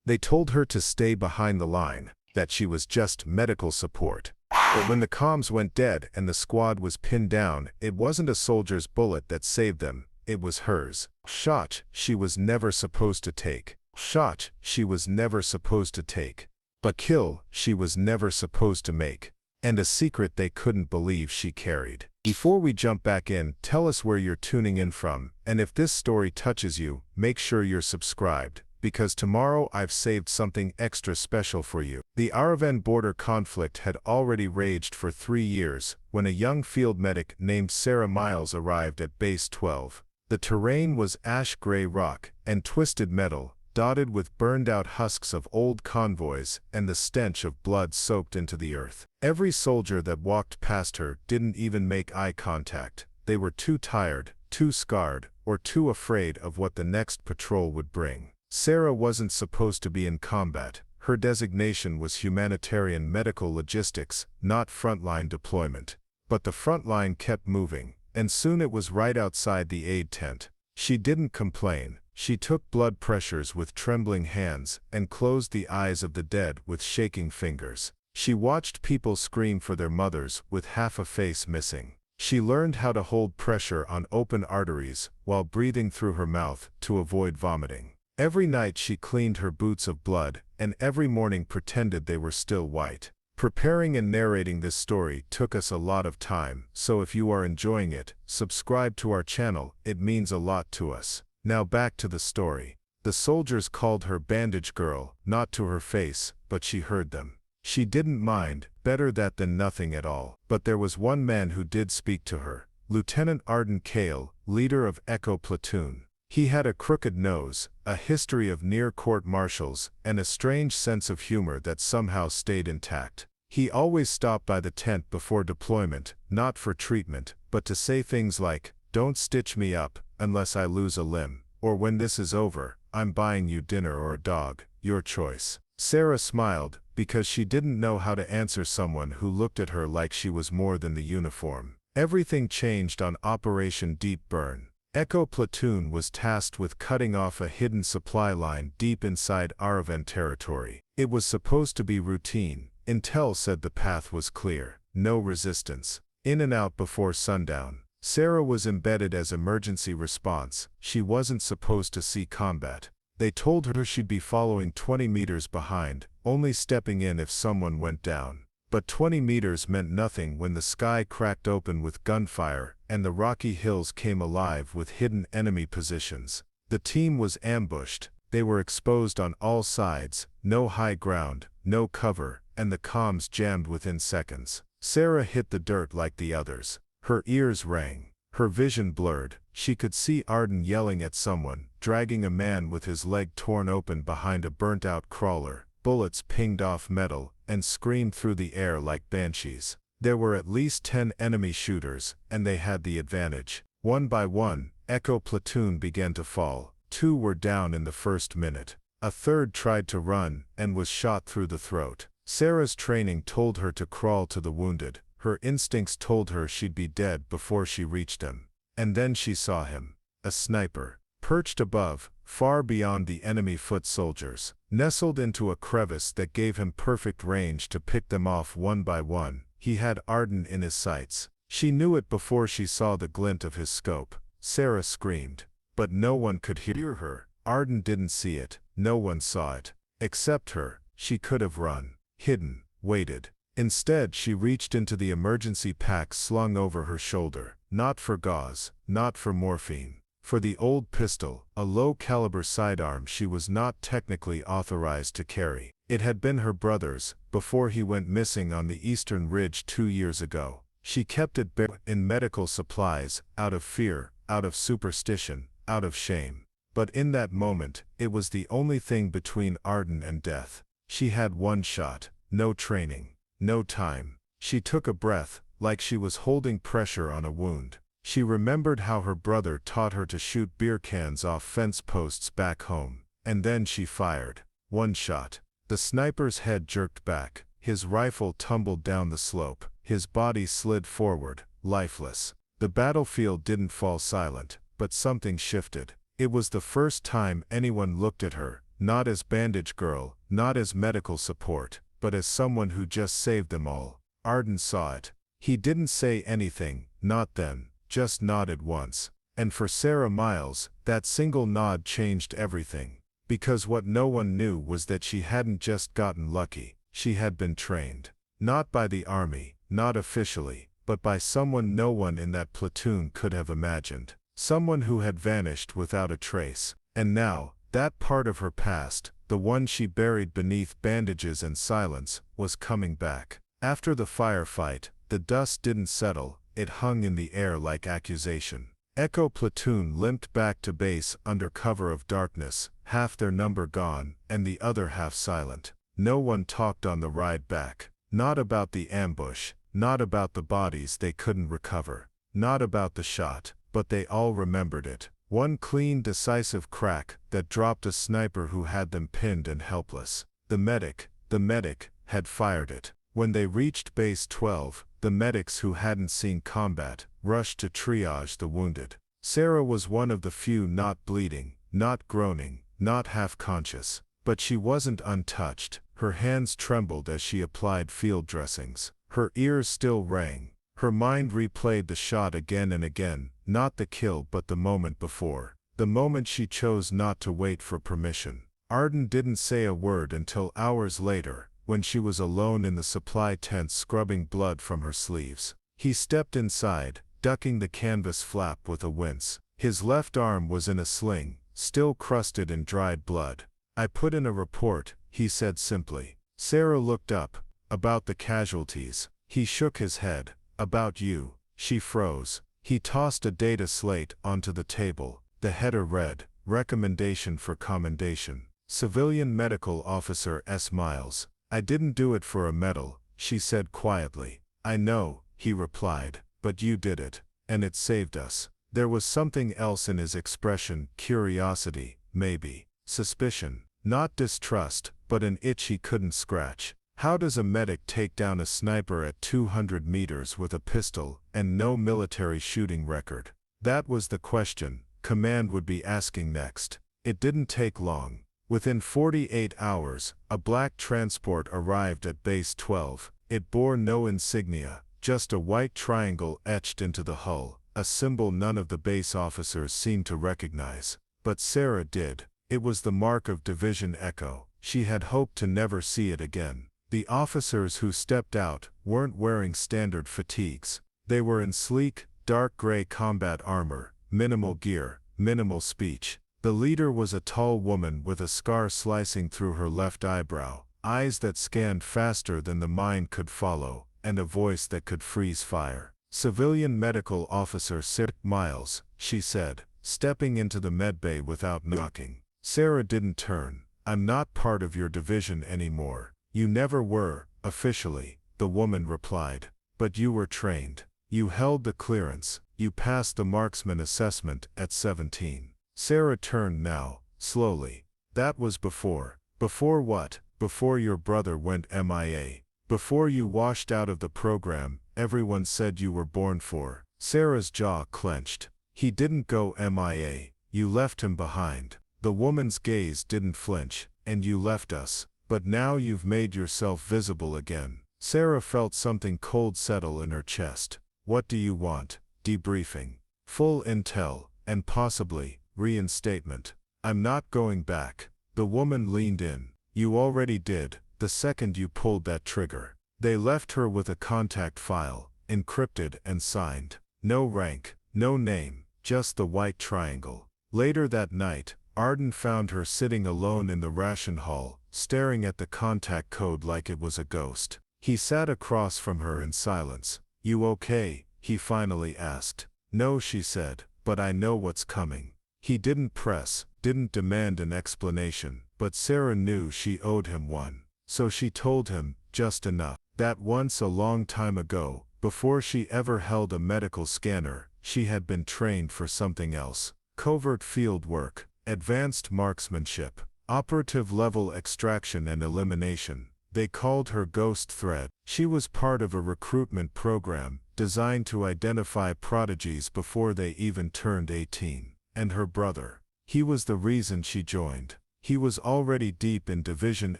They told her to stay behind the line, that she was just medical support. But when the comms went dead and the squad was pinned down, it wasn't a soldier's bullet that saved them, it was hers. Shot she was never supposed to take. Shot she was never supposed to take. But kill she was never supposed to make. And a secret they couldn't believe she carried. Before we jump back in, tell us where you're tuning in from, and if this story touches you, make sure you're subscribed, because tomorrow I've saved something extra special for you. The Aravan border conflict had already raged for 3 years when a young field medic named Sarah Miles arrived at Base 12. The terrain was ash-gray rock and twisted metal, dotted with burned-out husks of old convoys and the stench of blood soaked into the earth. Every soldier that walked past her didn't even make eye contact. They were too tired, too scarred, or too afraid of what the next patrol would bring. Sarah wasn't supposed to be in combat. Her designation was humanitarian medical logistics, not frontline deployment. But the frontline kept moving, and soon it was right outside the aid tent. She didn't complain. She took blood pressures with trembling hands and closed the eyes of the dead with shaking fingers. She watched people scream for their mothers with half a face missing. She learned how to hold pressure on open arteries while breathing through her mouth to avoid vomiting. Every night she cleaned her boots of blood, and every morning pretended they were still white. Preparing and narrating this story took us a lot of time, so if you are enjoying it, subscribe to our channel, it means a lot to us. Now back to the story. The soldiers called her Bandage Girl, not to her face, but she heard them. She didn't mind, better that than nothing at all. But there was one man who did speak to her, Lieutenant Arden Kale, leader of Echo Platoon. He had a crooked nose, a history of near court-martials, and a strange sense of humor that somehow stayed intact. He always stopped by the tent before deployment, not for treatment, but to say things like, "Don't stitch me up unless I lose a limb," or "When this is over, I'm buying you dinner or a dog, your choice." Sarah smiled, because she didn't know how to answer someone who looked at her like she was more than the uniform. Everything changed on Operation Deep Burn. Echo Platoon was tasked with cutting off a hidden supply line deep inside Aravan territory. It was supposed to be routine. Intel said the path was clear, no resistance, in and out before sundown. Sarah was embedded as emergency response. She wasn't supposed to see combat. They told her she'd be following 20 meters behind, only stepping in if someone went down. But 20 meters meant nothing when the sky cracked open with gunfire and the rocky hills came alive with hidden enemy positions. The team was ambushed. They were exposed on all sides, no high ground, no cover, and the comms jammed within seconds. Sarah hit the dirt like the others. Her ears rang. Her vision blurred. She could see Arden yelling at someone, dragging a man with his leg torn open behind a burnt-out crawler. Bullets pinged off metal and screamed through the air like banshees. There were at least 10 enemy shooters, and they had the advantage. One by one, Echo Platoon began to fall. 2 were down in the first minute. A third tried to run and was shot through the throat. Sarah's training told her to crawl to the wounded. Her instincts told her she'd be dead before she reached him. And then she saw him. A sniper. Perched above, far beyond the enemy foot soldiers. Nestled into a crevice that gave him perfect range to pick them off one by one. He had Arden in his sights. She knew it before she saw the glint of his scope. Sarah screamed. But no one could hear her. Arden didn't see it. No one saw it. Except her. She could have run. Hidden. Waited. Instead, she reached into the emergency pack slung over her shoulder. Not for gauze. Not for morphine. For the old pistol, a low-caliber sidearm she was not technically authorized to carry. It had been her brother's, before he went missing on the Eastern Ridge 2 years ago. She kept it buried in medical supplies, out of fear, out of superstition, out of shame. But in that moment, it was the only thing between Arden and death. She had one shot, no training, no time. She took a breath, like she was holding pressure on a wound. She remembered how her brother taught her to shoot beer cans off fence posts back home. And then she fired. One shot. The sniper's head jerked back. His rifle tumbled down the slope. His body slid forward, lifeless. The battlefield didn't fall silent, but something shifted. It was the first time anyone looked at her, not as bandage girl, not as medical support, but as someone who just saved them all. Arden saw it. He didn't say anything, not then, just nodded once. And for Sarah Miles, that single nod changed everything. Because what no one knew was that she hadn't just gotten lucky, she had been trained. Not by the army, not officially, but by someone no one in that platoon could have imagined. Someone who had vanished without a trace. And now, that part of her past, the one she buried beneath bandages and silence, was coming back. After the firefight, the dust didn't settle, it hung in the air like accusation. Echo Platoon limped back to base under cover of darkness, half their number gone, and the other half silent. No one talked on the ride back. Not about the ambush, not about the bodies they couldn't recover, not about the shot, but they all remembered it. One clean, decisive crack that dropped a sniper who had them pinned and helpless. The medic, had fired it. When they reached Base 12, the medics who hadn't seen combat rushed to triage the wounded. Sarah was one of the few not bleeding, not groaning, not half-conscious. But she wasn't untouched. Her hands trembled as she applied field dressings. Her ears still rang. Her mind replayed the shot again and again, not the kill but the moment before. The moment she chose not to wait for permission. Arden didn't say a word until hours later, when she was alone in the supply tent scrubbing blood from her sleeves. He stepped inside, ducking the canvas flap with a wince. His left arm was in a sling, still crusted in dried blood. "I put in a report," he said simply. Sarah looked up. "About the casualties." He shook his head. "About you." She froze. He tossed a data slate onto the table. The header read, "Recommendation for commendation. Civilian Medical Officer S. Miles." "I didn't do it for a medal," she said quietly. "I know," he replied, "but you did it. And it saved us." There was something else in his expression, curiosity, maybe, suspicion. Not distrust, but an itch he couldn't scratch. How does a medic take down a sniper at 200 meters with a pistol and no military shooting record? That was the question command would be asking next. It didn't take long. Within 48 hours, a black transport arrived at Base 12. It bore no insignia, just a white triangle etched into the hull, a symbol none of the base officers seemed to recognize. But Sarah did. It was the mark of Division Echo. She had hoped to never see it again. The officers who stepped out weren't wearing standard fatigues. They were in sleek, dark gray combat armor, minimal gear, minimal speech. The leader was a tall woman with a scar slicing through her left eyebrow, eyes that scanned faster than the mind could follow, and a voice that could freeze fire. "Civilian Medical Officer Sarah Miles," she said, stepping into the medbay without knocking. Sarah didn't turn. "I'm not part of your division anymore." "You never were, officially," the woman replied. "But you were trained. You held the clearance. You passed the marksman assessment at 17. Sarah turned now, slowly. "That was before." "Before what?" "Before your brother went MIA. Before you washed out of the program everyone said you were born for." Sarah's jaw clenched. "He didn't go MIA. You left him behind." The woman's gaze didn't flinch. "And you left us. But now you've made yourself visible again." Sarah felt something cold settle in her chest. "What do you want?" "Debriefing. Full intel, and possibly reinstatement." "I'm not going back." The woman leaned in. "You already did, the second you pulled that trigger." They left her with a contact file, encrypted and signed. No rank, no name, just the white triangle. Later that night, Arden found her sitting alone in the ration hall, staring at the contact code like it was a ghost. He sat across from her in silence. "You okay?" he finally asked. "No," she said, "but I know what's coming." He didn't press, didn't demand an explanation, but Sarah knew she owed him one. So she told him, just enough. That once a long time ago, before she ever held a medical scanner, she had been trained for something else. Covert field work, advanced marksmanship, operative-level extraction and elimination. They called her Ghost Thread. She was part of a recruitment program designed to identify prodigies before they even turned 18. And her brother. He was the reason she joined. He was already deep in Division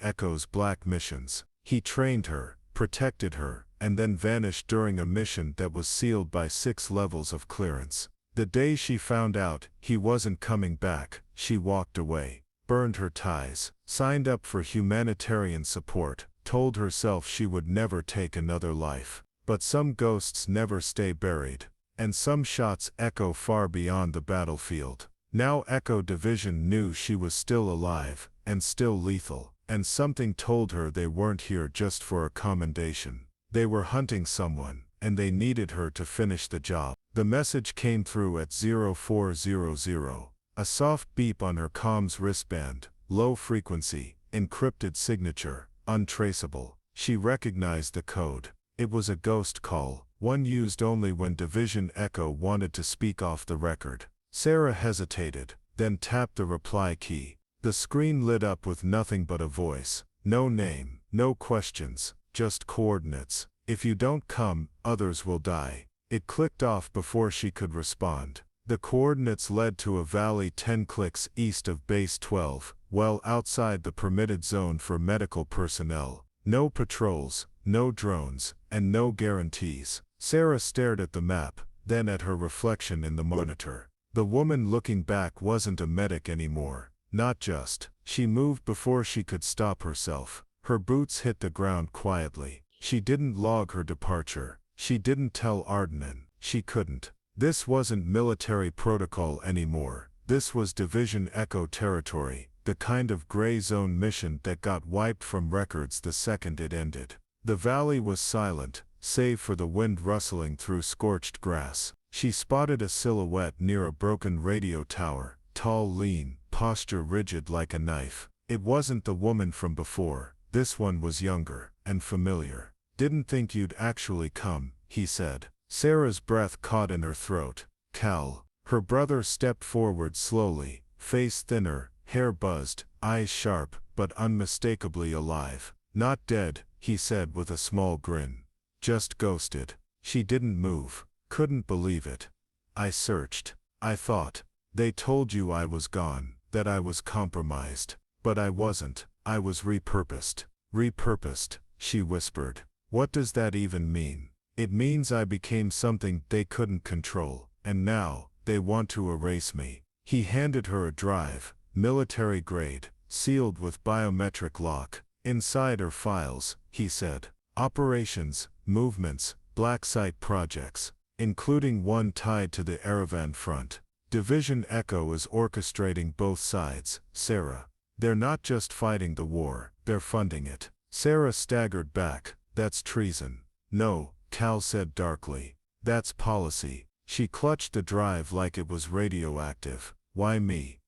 Echo's black missions. He trained her, protected her, and then vanished during a mission that was sealed by 6 levels of clearance. The day she found out he wasn't coming back, she walked away, burned her ties, signed up for humanitarian support, told herself she would never take another life. But some ghosts never stay buried, and some shots echo far beyond the battlefield. Now Echo Division knew she was still alive, and still lethal, and something told her they weren't here just for a commendation. They were hunting someone, and they needed her to finish the job. The message came through at 0400, a soft beep on her comms wristband, low frequency, encrypted signature, untraceable. She recognized the code. It was a ghost call, one used only when Division Echo wanted to speak off the record. Sarah hesitated, then tapped the reply key. The screen lit up with nothing but a voice. No name, no questions, just coordinates. If you don't come, others will die. It clicked off before she could respond. The coordinates led to a valley 10 clicks east of Base 12, well outside the permitted zone for medical personnel. No patrols, no drones, and no guarantees. Sarah stared at the map, then at her reflection in the monitor. The woman looking back wasn't a medic anymore. Not just. She moved before she could stop herself. Her boots hit the ground quietly. She didn't log her departure. She didn't tell Ardenan. She couldn't. This wasn't military protocol anymore. This was Division Echo territory, the kind of gray zone mission that got wiped from records the second it ended. The valley was silent, save for the wind rustling through scorched grass. She spotted a silhouette near a broken radio tower, tall, lean, posture rigid like a knife. It wasn't the woman from before. This one was younger and familiar. Didn't think you'd actually come, he said. Sarah's breath caught in her throat. Cal. Her brother stepped forward slowly, face thinner, hair buzzed, eyes sharp, but unmistakably alive. Not dead, he said with a small grin. Just ghosted. She didn't move. Couldn't believe it. I searched. I thought. They told you I was gone, that I was compromised. But I wasn't. I was repurposed. Repurposed, she whispered. What does that even mean? It means I became something they couldn't control, and now, they want to erase me. He handed her a drive, military grade, sealed with biometric lock. Inside are files, he said. Operations, movements, black site projects, including one tied to the Yerevan front. Division Echo is orchestrating both sides, Sarah. They're not just fighting the war, they're funding it. Sarah staggered back. That's treason. No, Cal said darkly. That's policy. She clutched the drive like it was radioactive. Why me?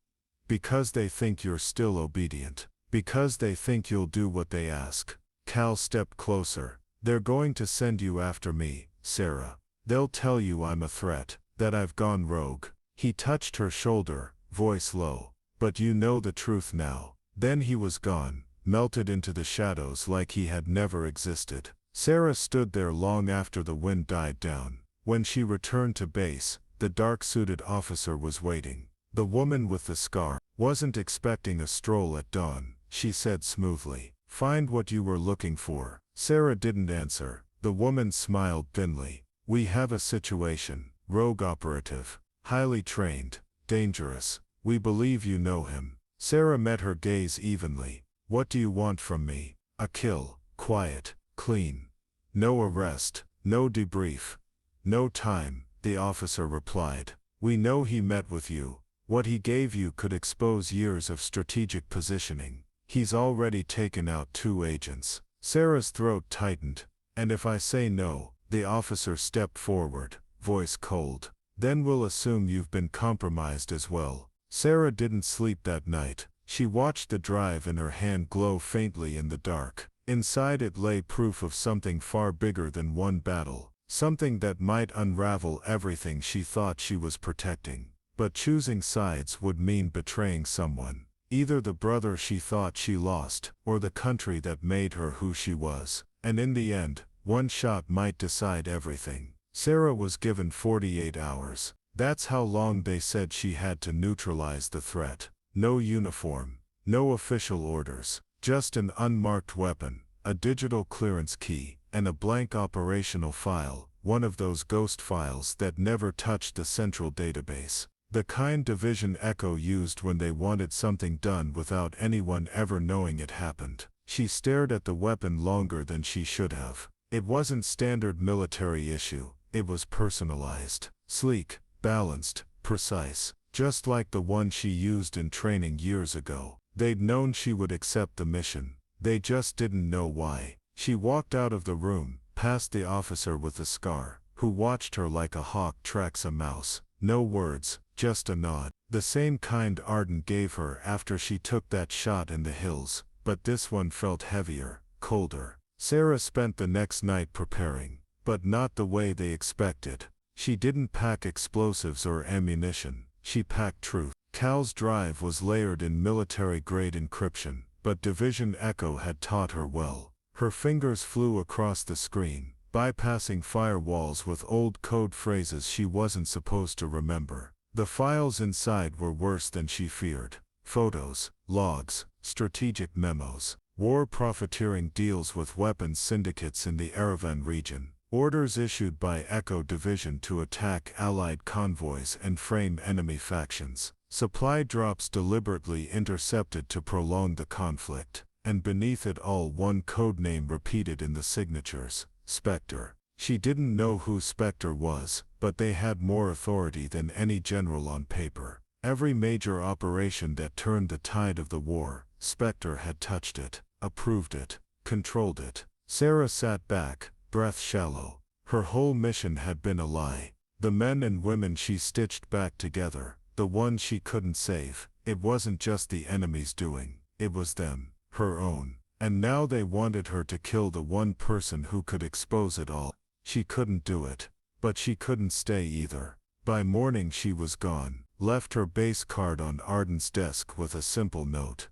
Because they think you're still obedient. Because they think you'll do what they ask. Cal stepped closer. They're going to send you after me, Sarah. They'll tell you I'm a threat, that I've gone rogue. He touched her shoulder, voice low. But you know the truth now. Then he was gone, melted into the shadows like he had never existed. Sarah stood there long after the wind died down. When she returned to base, the dark-suited officer was waiting. The woman with the scar wasn't expecting a stroll at dawn, she said smoothly. Find what you were looking for. Sarah didn't answer. The woman smiled thinly. We have a situation. Rogue operative. Highly trained. Dangerous. We believe you know him. Sarah met her gaze evenly. What do you want from me? A kill. Quiet. Clean. No arrest. No debrief. No time, the officer replied. We know he met with you. What he gave you could expose years of strategic positioning. He's already taken out 2 agents. Sarah's throat tightened. And if I say no, the officer stepped forward, voice cold. Then we'll assume you've been compromised as well. Sarah didn't sleep that night. She watched the drive in her hand glow faintly in the dark. Inside it lay proof of something far bigger than one battle. Something that might unravel everything she thought she was protecting. But choosing sides would mean betraying someone. Either the brother she thought she lost, or the country that made her who she was. And in the end, one shot might decide everything. Sarah was given 48 hours. That's how long they said she had to neutralize the threat. No uniform. No official orders, just an unmarked weapon, a digital clearance key, and a blank operational file, one of those ghost files that never touched the central database. The kind Division Echo used when they wanted something done without anyone ever knowing it happened. She stared at the weapon longer than she should have. It wasn't standard military issue, it was personalized, sleek, balanced, precise, just like the one she used in training years ago. They'd known she would accept the mission, they just didn't know why. She walked out of the room, past the officer with the scar, who watched her like a hawk tracks a mouse. No words, just a nod. The same kind Arden gave her after she took that shot in the hills, but this one felt heavier, colder. Sarah spent the next night preparing, but not the way they expected. She didn't pack explosives or ammunition, she packed truth. Cal's drive was layered in military-grade encryption, but Division Echo had taught her well. Her fingers flew across the screen, bypassing firewalls with old code phrases she wasn't supposed to remember. The files inside were worse than she feared. Photos, logs, strategic memos, war profiteering deals with weapons syndicates in the Yerevan region, orders issued by Echo Division to attack Allied convoys and frame enemy factions, supply drops deliberately intercepted to prolong the conflict, and beneath it all one codename repeated in the signatures, Spectre. She didn't know who Spectre was, but they had more authority than any general on paper. Every major operation that turned the tide of the war, Spectre had touched it, approved it, controlled it. Sarah sat back, breath shallow. Her whole mission had been a lie. The men and women she stitched back together, the ones she couldn't save, it wasn't just the enemy's doing, it was them, her own. And now they wanted her to kill the one person who could expose it all. She couldn't do it. But she couldn't stay either. By morning she was gone, left her base card on Arden's desk with a simple note.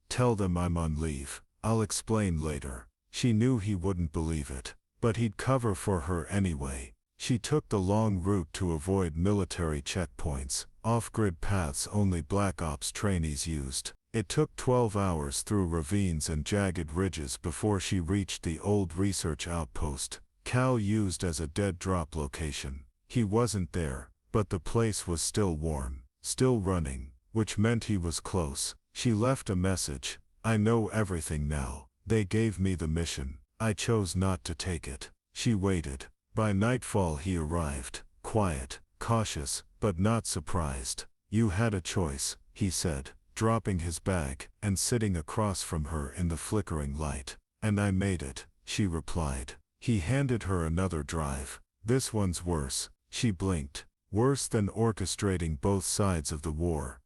Tell them I'm on leave, I'll explain later. She knew he wouldn't believe it, but he'd cover for her anyway. She took the long route to avoid military checkpoints, off-grid paths only Black Ops trainees used. It took 12 hours through ravines and jagged ridges before she reached the old research outpost Cal used as a dead drop location. He wasn't there, but the place was still warm, still running, which meant he was close. She left a message. I know everything now. They gave me the mission. I chose not to take it. She waited. By nightfall he arrived, quiet, cautious, but not surprised. You had a choice, he said, dropping his bag and sitting across from her in the flickering light. And I made it, she replied. He handed her another drive. This one's worse, she blinked. Worse than orchestrating both sides of the war.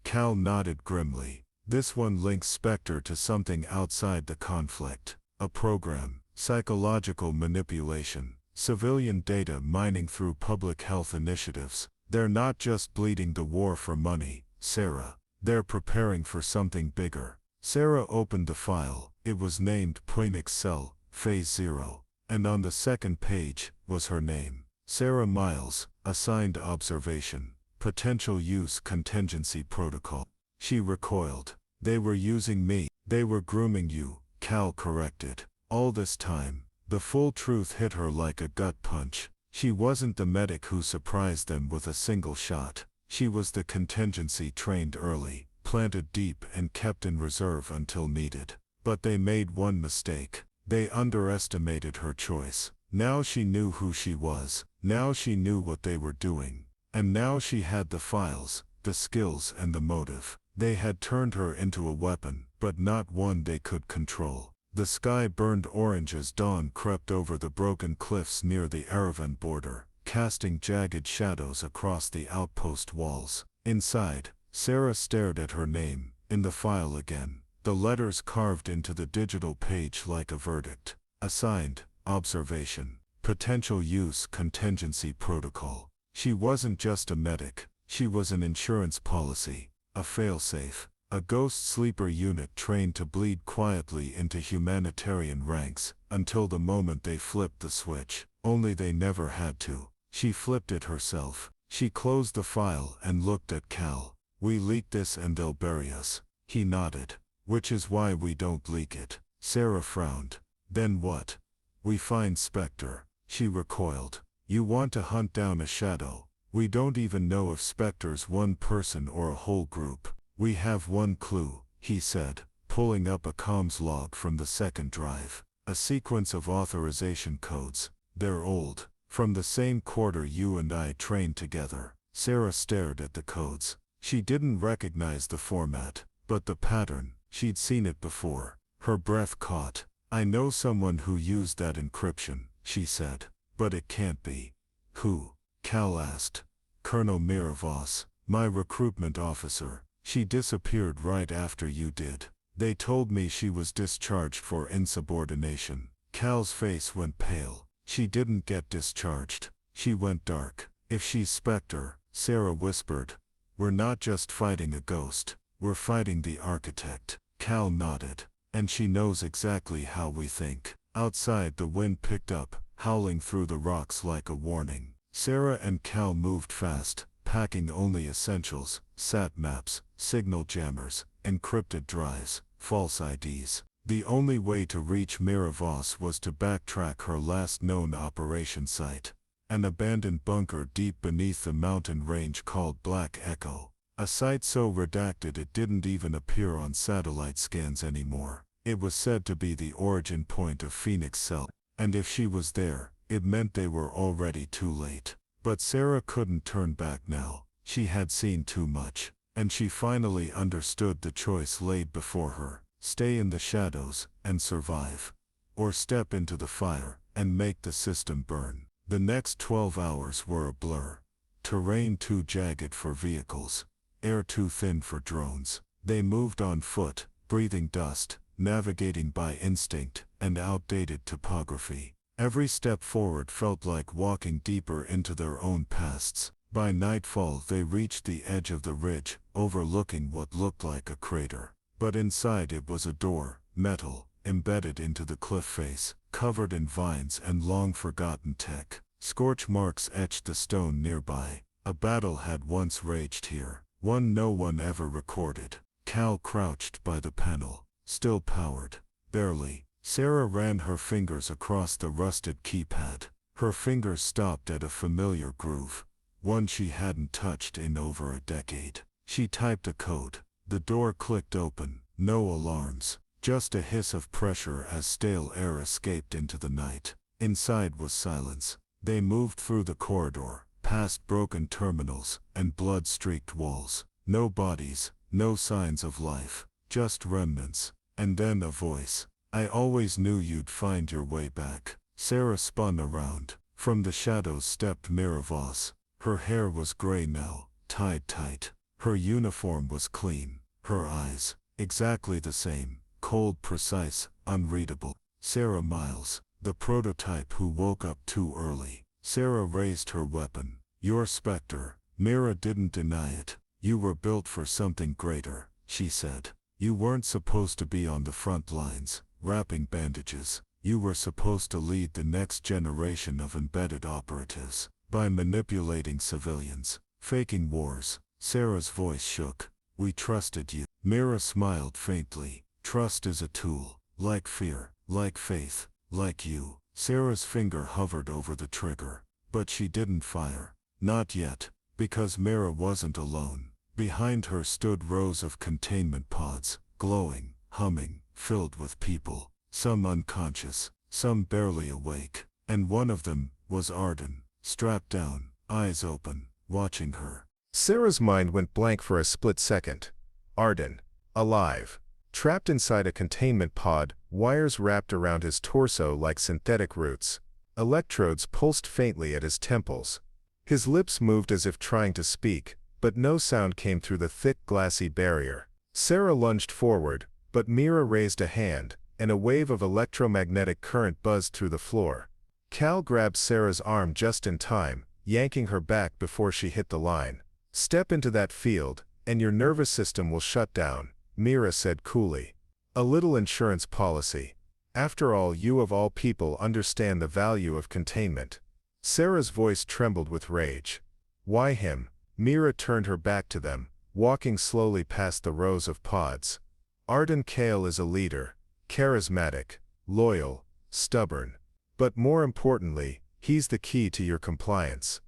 Cal nodded grimly. This one links Spectre to something outside the conflict. A program, psychological manipulation, civilian data mining through public health initiatives. They're not just bleeding the war for money, Sarah. They're preparing for something bigger. Sarah opened the file. It was named Phoenix Cell, Phase 0. And on the second page was her name. Sarah Miles, assigned observation. Potential use contingency protocol. She recoiled. They were using me. They were grooming you, Cal corrected. All this time, the full truth hit her like a gut punch. She wasn't the medic who surprised them with a single shot. She was the contingency trained early, planted deep and kept in reserve until needed. But they made one mistake. They underestimated her choice. Now she knew who she was. Now she knew what they were doing. And now she had the files, the skills and the motive. They had turned her into a weapon, but not one they could control. The sky burned orange as dawn crept over the broken cliffs near the Yerevan border, casting jagged shadows across the outpost walls. Inside, Sarah stared at her name, in the file again. The letters carved into the digital page like a verdict. Assigned, observation, potential use contingency protocol. She wasn't just a medic, she was an insurance policy, a failsafe, a ghost sleeper unit trained to bleed quietly into humanitarian ranks, until the moment they flipped the switch. Only they never had to. She flipped it herself. She closed the file and looked at Cal. We leaked this and they'll bury us. He nodded. Which is why we don't leak it. Sarah frowned. Then what? We find Spectre. She recoiled. You want to hunt down a shadow. We don't even know if Spectre's one person or a whole group. We have one clue, he said, pulling up a comms log from the second drive. A sequence of authorization codes. They're old. From the same quarter you and I trained together. Sarah stared at the codes. She didn't recognize the format, but the pattern. She'd seen it before. Her breath caught. I know someone who used that encryption, she said. But it can't be. Who? Cal asked. Colonel Miravos, my recruitment officer. She disappeared right after you did. They told me she was discharged for insubordination. Cal's face went pale. She didn't get discharged. She went dark. If she's Spectre, Sarah whispered, we're not just fighting a ghost. We're fighting the architect. Cal nodded. And she knows exactly how we think. Outside the wind picked up, howling through the rocks like a warning. Sarah and Cal moved fast, packing only essentials, sat maps, signal jammers, encrypted drives, false IDs. The only way to reach Miravos was to backtrack her last known operation site. An abandoned bunker deep beneath the mountain range called Black Echo. A site so redacted it didn't even appear on satellite scans anymore. It was said to be the origin point of Phoenix Cell, and if she was there, it meant they were already too late. But Sarah couldn't turn back now. She had seen too much, and she finally understood the choice laid before her. Stay in the shadows and survive, or step into the fire and make the system burn. The next 12 hours were a blur. Terrain too jagged for vehicles, air too thin for drones. They moved on foot, breathing dust, navigating by instinct and outdated topography. Every step forward felt like walking deeper into their own pasts. By nightfall they reached the edge of the ridge, overlooking what looked like a crater. But inside it was a door, metal, embedded into the cliff face, covered in vines and long-forgotten tech. Scorch marks etched the stone nearby. A battle had once raged here, one no one ever recorded. Cal crouched by the panel, still powered. Barely. Sarah ran her fingers across the rusted keypad. Her fingers stopped at a familiar groove, one she hadn't touched in over a decade. She typed a code. The door clicked open. No alarms, just a hiss of pressure as stale air escaped into the night. Inside was silence. They moved through the corridor, past broken terminals and blood-streaked walls. No bodies, no signs of life, just remnants. And then a voice. I always knew you'd find your way back. Sarah spun around. From the shadows stepped Miravos. Her hair was gray now, tied tight. Her uniform was clean. Her eyes, exactly the same, cold, precise, unreadable. Sarah Miles, the prototype who woke up too early. Sarah raised her weapon. You're Spectre. Mira didn't deny it. You were built for something greater, she said. You weren't supposed to be on the front lines, wrapping bandages. You were supposed to lead the next generation of embedded operatives, by manipulating civilians, faking wars. Sarah's voice shook. We trusted you. Mira smiled faintly. Trust is a tool, like fear, like faith, like you. Sarah's finger hovered over the trigger, but she didn't fire. Not yet, because Mira wasn't alone. Behind her stood rows of containment pods, glowing, humming, filled with people, some unconscious, some barely awake. And one of them was Arden, strapped down, eyes open, watching her. Sarah's mind went blank for a split second. Arden, alive, trapped inside a containment pod, wires wrapped around his torso like synthetic roots. Electrodes pulsed faintly at his temples. His lips moved as if trying to speak, but no sound came through the thick glassy barrier. Sarah lunged forward, but Mira raised a hand, and a wave of electromagnetic current buzzed through the floor. Cal grabbed Sarah's arm just in time, yanking her back before she hit the line. Step into that field, and your nervous system will shut down, Mira said coolly. A little insurance policy. After all, you of all people understand the value of containment. Sarah's voice trembled with rage. Why him? Mira turned her back to them, walking slowly past the rows of pods. Arden Kale is a leader, charismatic, loyal, stubborn. But more importantly, he's the key to your compliance.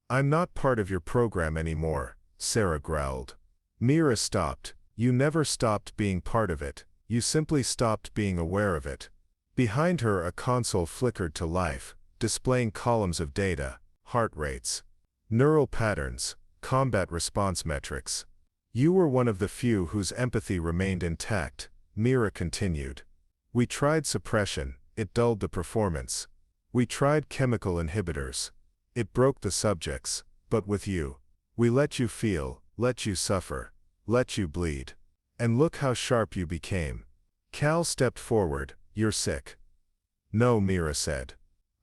I'm not part of your program anymore, Sarah growled. Mira stopped. You never stopped being part of it, you simply stopped being aware of it. Behind her, a console flickered to life, displaying columns of data, heart rates, neural patterns, combat response metrics. You were one of the few whose empathy remained intact, Mira continued. We tried suppression, it dulled the performance. We tried chemical inhibitors. It broke the subjects, but with you. We let you feel, let you suffer, let you bleed. And look how sharp you became. Cal stepped forward. You're sick. No, Mira said.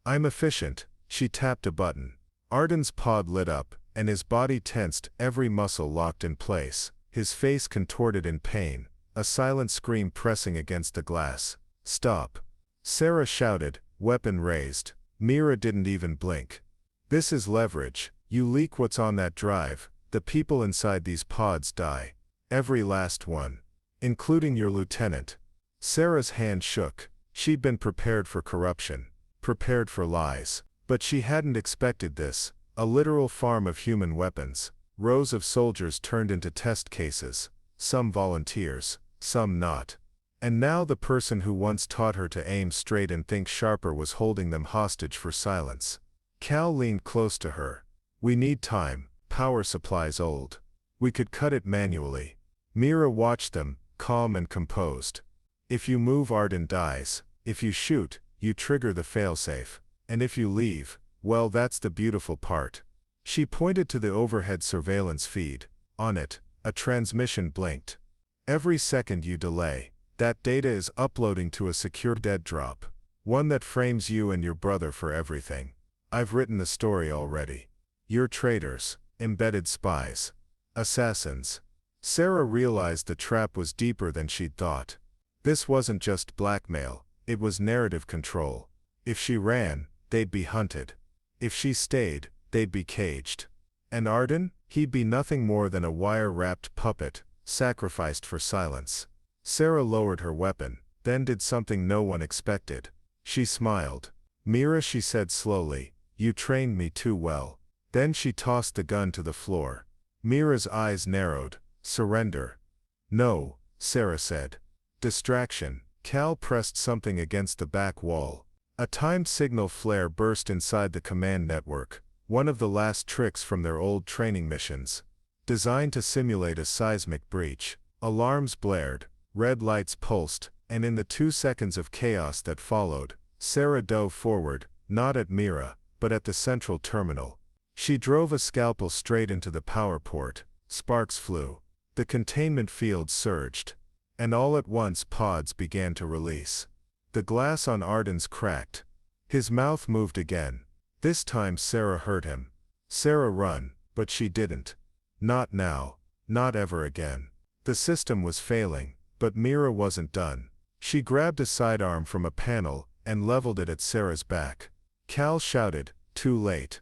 I'm efficient. She tapped a button. Arden's pod lit up, and his body tensed, every muscle locked in place, his face contorted in pain, a silent scream pressing against the glass. Stop. Sarah shouted, weapon raised. Mira didn't even blink. This is leverage. You leak what's on that drive, the people inside these pods die. Every last one. Including your lieutenant. Sarah's hand shook. She'd been prepared for corruption, prepared for lies. But she hadn't expected this, a literal farm of human weapons. Rows of soldiers turned into test cases, some volunteers, some not. And now the person who once taught her to aim straight and think sharper was holding them hostage for silence. Cal leaned close to her. We need time, power supply's old. We could cut it manually. Mira watched them, calm and composed. If you move, Arden dies. If you shoot, you trigger the failsafe. And if you leave, well, that's the beautiful part. She pointed to the overhead surveillance feed. On it, a transmission blinked. Every second you delay, that data is uploading to a secure dead drop. One that frames you and your brother for everything. I've written the story already. You're traitors, embedded spies, assassins. Sarah realized the trap was deeper than she'd thought. This wasn't just blackmail, it was narrative control. If she ran, they'd be hunted. If she stayed, they'd be caged. And Arden? He'd be nothing more than a wire-wrapped puppet, sacrificed for silence. Sarah lowered her weapon, then did something no one expected. She smiled. Mira, she said slowly, you trained me too well. Then she tossed the gun to the floor. Mira's eyes narrowed. Surrender. No, Sarah said. Distraction. Cal pressed something against the back wall. A timed signal flare burst inside the command network, one of the last tricks from their old training missions. Designed to simulate a seismic breach, alarms blared, red lights pulsed, and in the 2 seconds of chaos that followed, Sarah dove forward, not at Mira, but at the central terminal. She drove a scalpel straight into the power port. Sparks flew. The containment field surged. And all at once pods began to release. The glass on Arden's cracked. His mouth moved again. This time Sarah heard him. Sarah run, but she didn't. Not now. Not ever again. The system was failing, but Mira wasn't done. She grabbed a sidearm from a panel and leveled it at Sarah's back. Cal shouted, too late.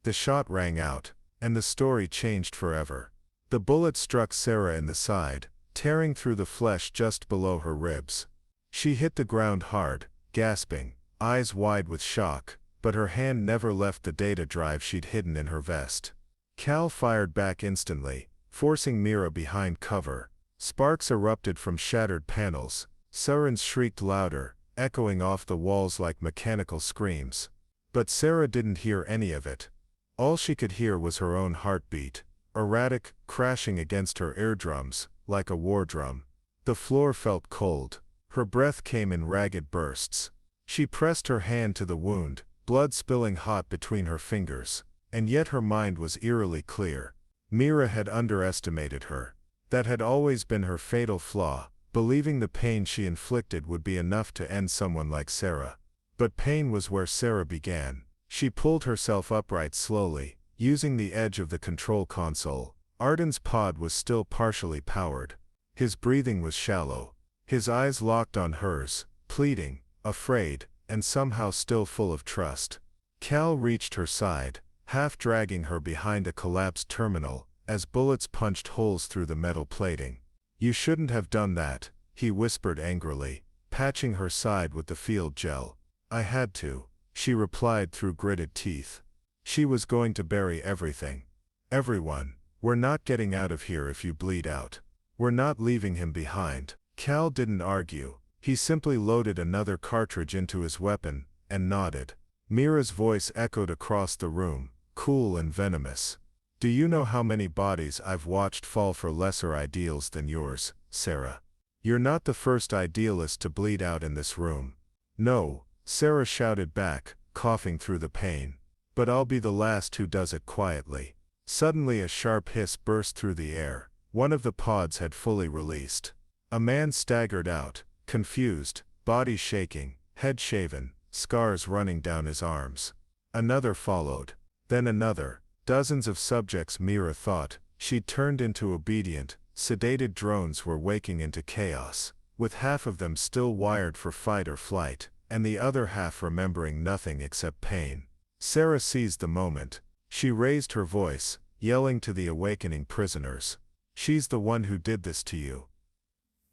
The shot rang out, and the story changed forever. The bullet struck Sarah in the side, tearing through the flesh just below her ribs. She hit the ground hard, gasping, eyes wide with shock, but her hand never left the data drive she'd hidden in her vest. Cal fired back instantly, forcing Mira behind cover. Sparks erupted from shattered panels. Sirens shrieked louder, echoing off the walls like mechanical screams. But Sarah didn't hear any of it. All she could hear was her own heartbeat, erratic, crashing against her eardrums, like a war drum. The floor felt cold. Her breath came in ragged bursts. She pressed her hand to the wound, blood spilling hot between her fingers, and yet her mind was eerily clear. Mira had underestimated her. That had always been her fatal flaw, believing the pain she inflicted would be enough to end someone like Sarah. But pain was where Sarah began. She pulled herself upright slowly, using the edge of the control console. Arden's pod was still partially powered. His breathing was shallow. His eyes locked on hers, pleading, afraid, and somehow still full of trust. Cal reached her side, half dragging her behind a collapsed terminal, as bullets punched holes through the metal plating. You shouldn't have done that, he whispered angrily, patching her side with the field gel. I had to, she replied through gritted teeth. She was going to bury everything. Everyone. We're not getting out of here if you bleed out. We're not leaving him behind. Cal didn't argue. He simply loaded another cartridge into his weapon, and nodded. Mira's voice echoed across the room, cool and venomous. Do you know how many bodies I've watched fall for lesser ideals than yours, Sarah? You're not the first idealist to bleed out in this room. No, Sarah shouted back, coughing through the pain. But I'll be the last who does it quietly. Suddenly a sharp hiss burst through the air. One of the pods had fully released. A man staggered out, confused, body shaking, head shaven, scars running down his arms. Another followed. Then another. Dozens of subjects, Mira thought. She'd turned into obedient, sedated drones were waking into chaos, with half of them still wired for fight or flight, and the other half remembering nothing except pain. Sarah seized the moment. She raised her voice, yelling to the awakening prisoners. She's the one who did this to you.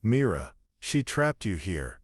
Mira, she trapped you here.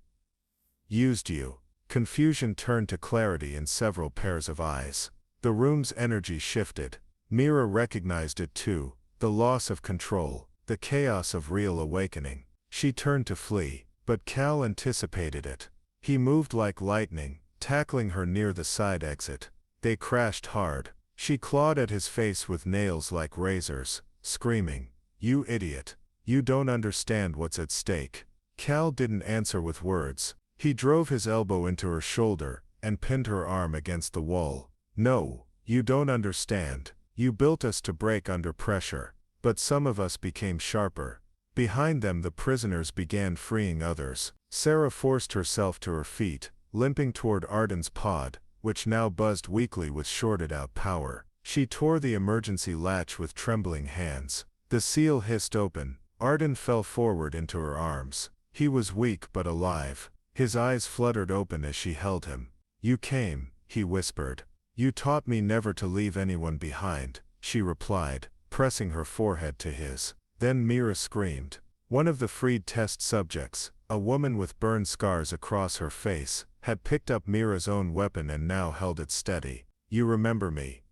Used you. Confusion turned to clarity in several pairs of eyes. The room's energy shifted. Mira recognized it too, the loss of control, the chaos of real awakening. She turned to flee, but Cal anticipated it. He moved like lightning, tackling her near the side exit. They crashed hard. She clawed at his face with nails like razors, screaming, You idiot. You don't understand what's at stake. Cal didn't answer with words. He drove his elbow into her shoulder, and pinned her arm against the wall. No, you don't understand. You built us to break under pressure. But some of us became sharper. Behind them the prisoners began freeing others. Sarah forced herself to her feet, limping toward Arden's pod, which now buzzed weakly with shorted-out power. She tore the emergency latch with trembling hands. The seal hissed open. Arden fell forward into her arms. He was weak but alive. His eyes fluttered open as she held him. You came, he whispered. You taught me never to leave anyone behind, she replied, pressing her forehead to his. Then Mira screamed. One of the freed test subjects, a woman with burn scars across her face, had picked up Mira's own weapon and now held it steady. You remember me?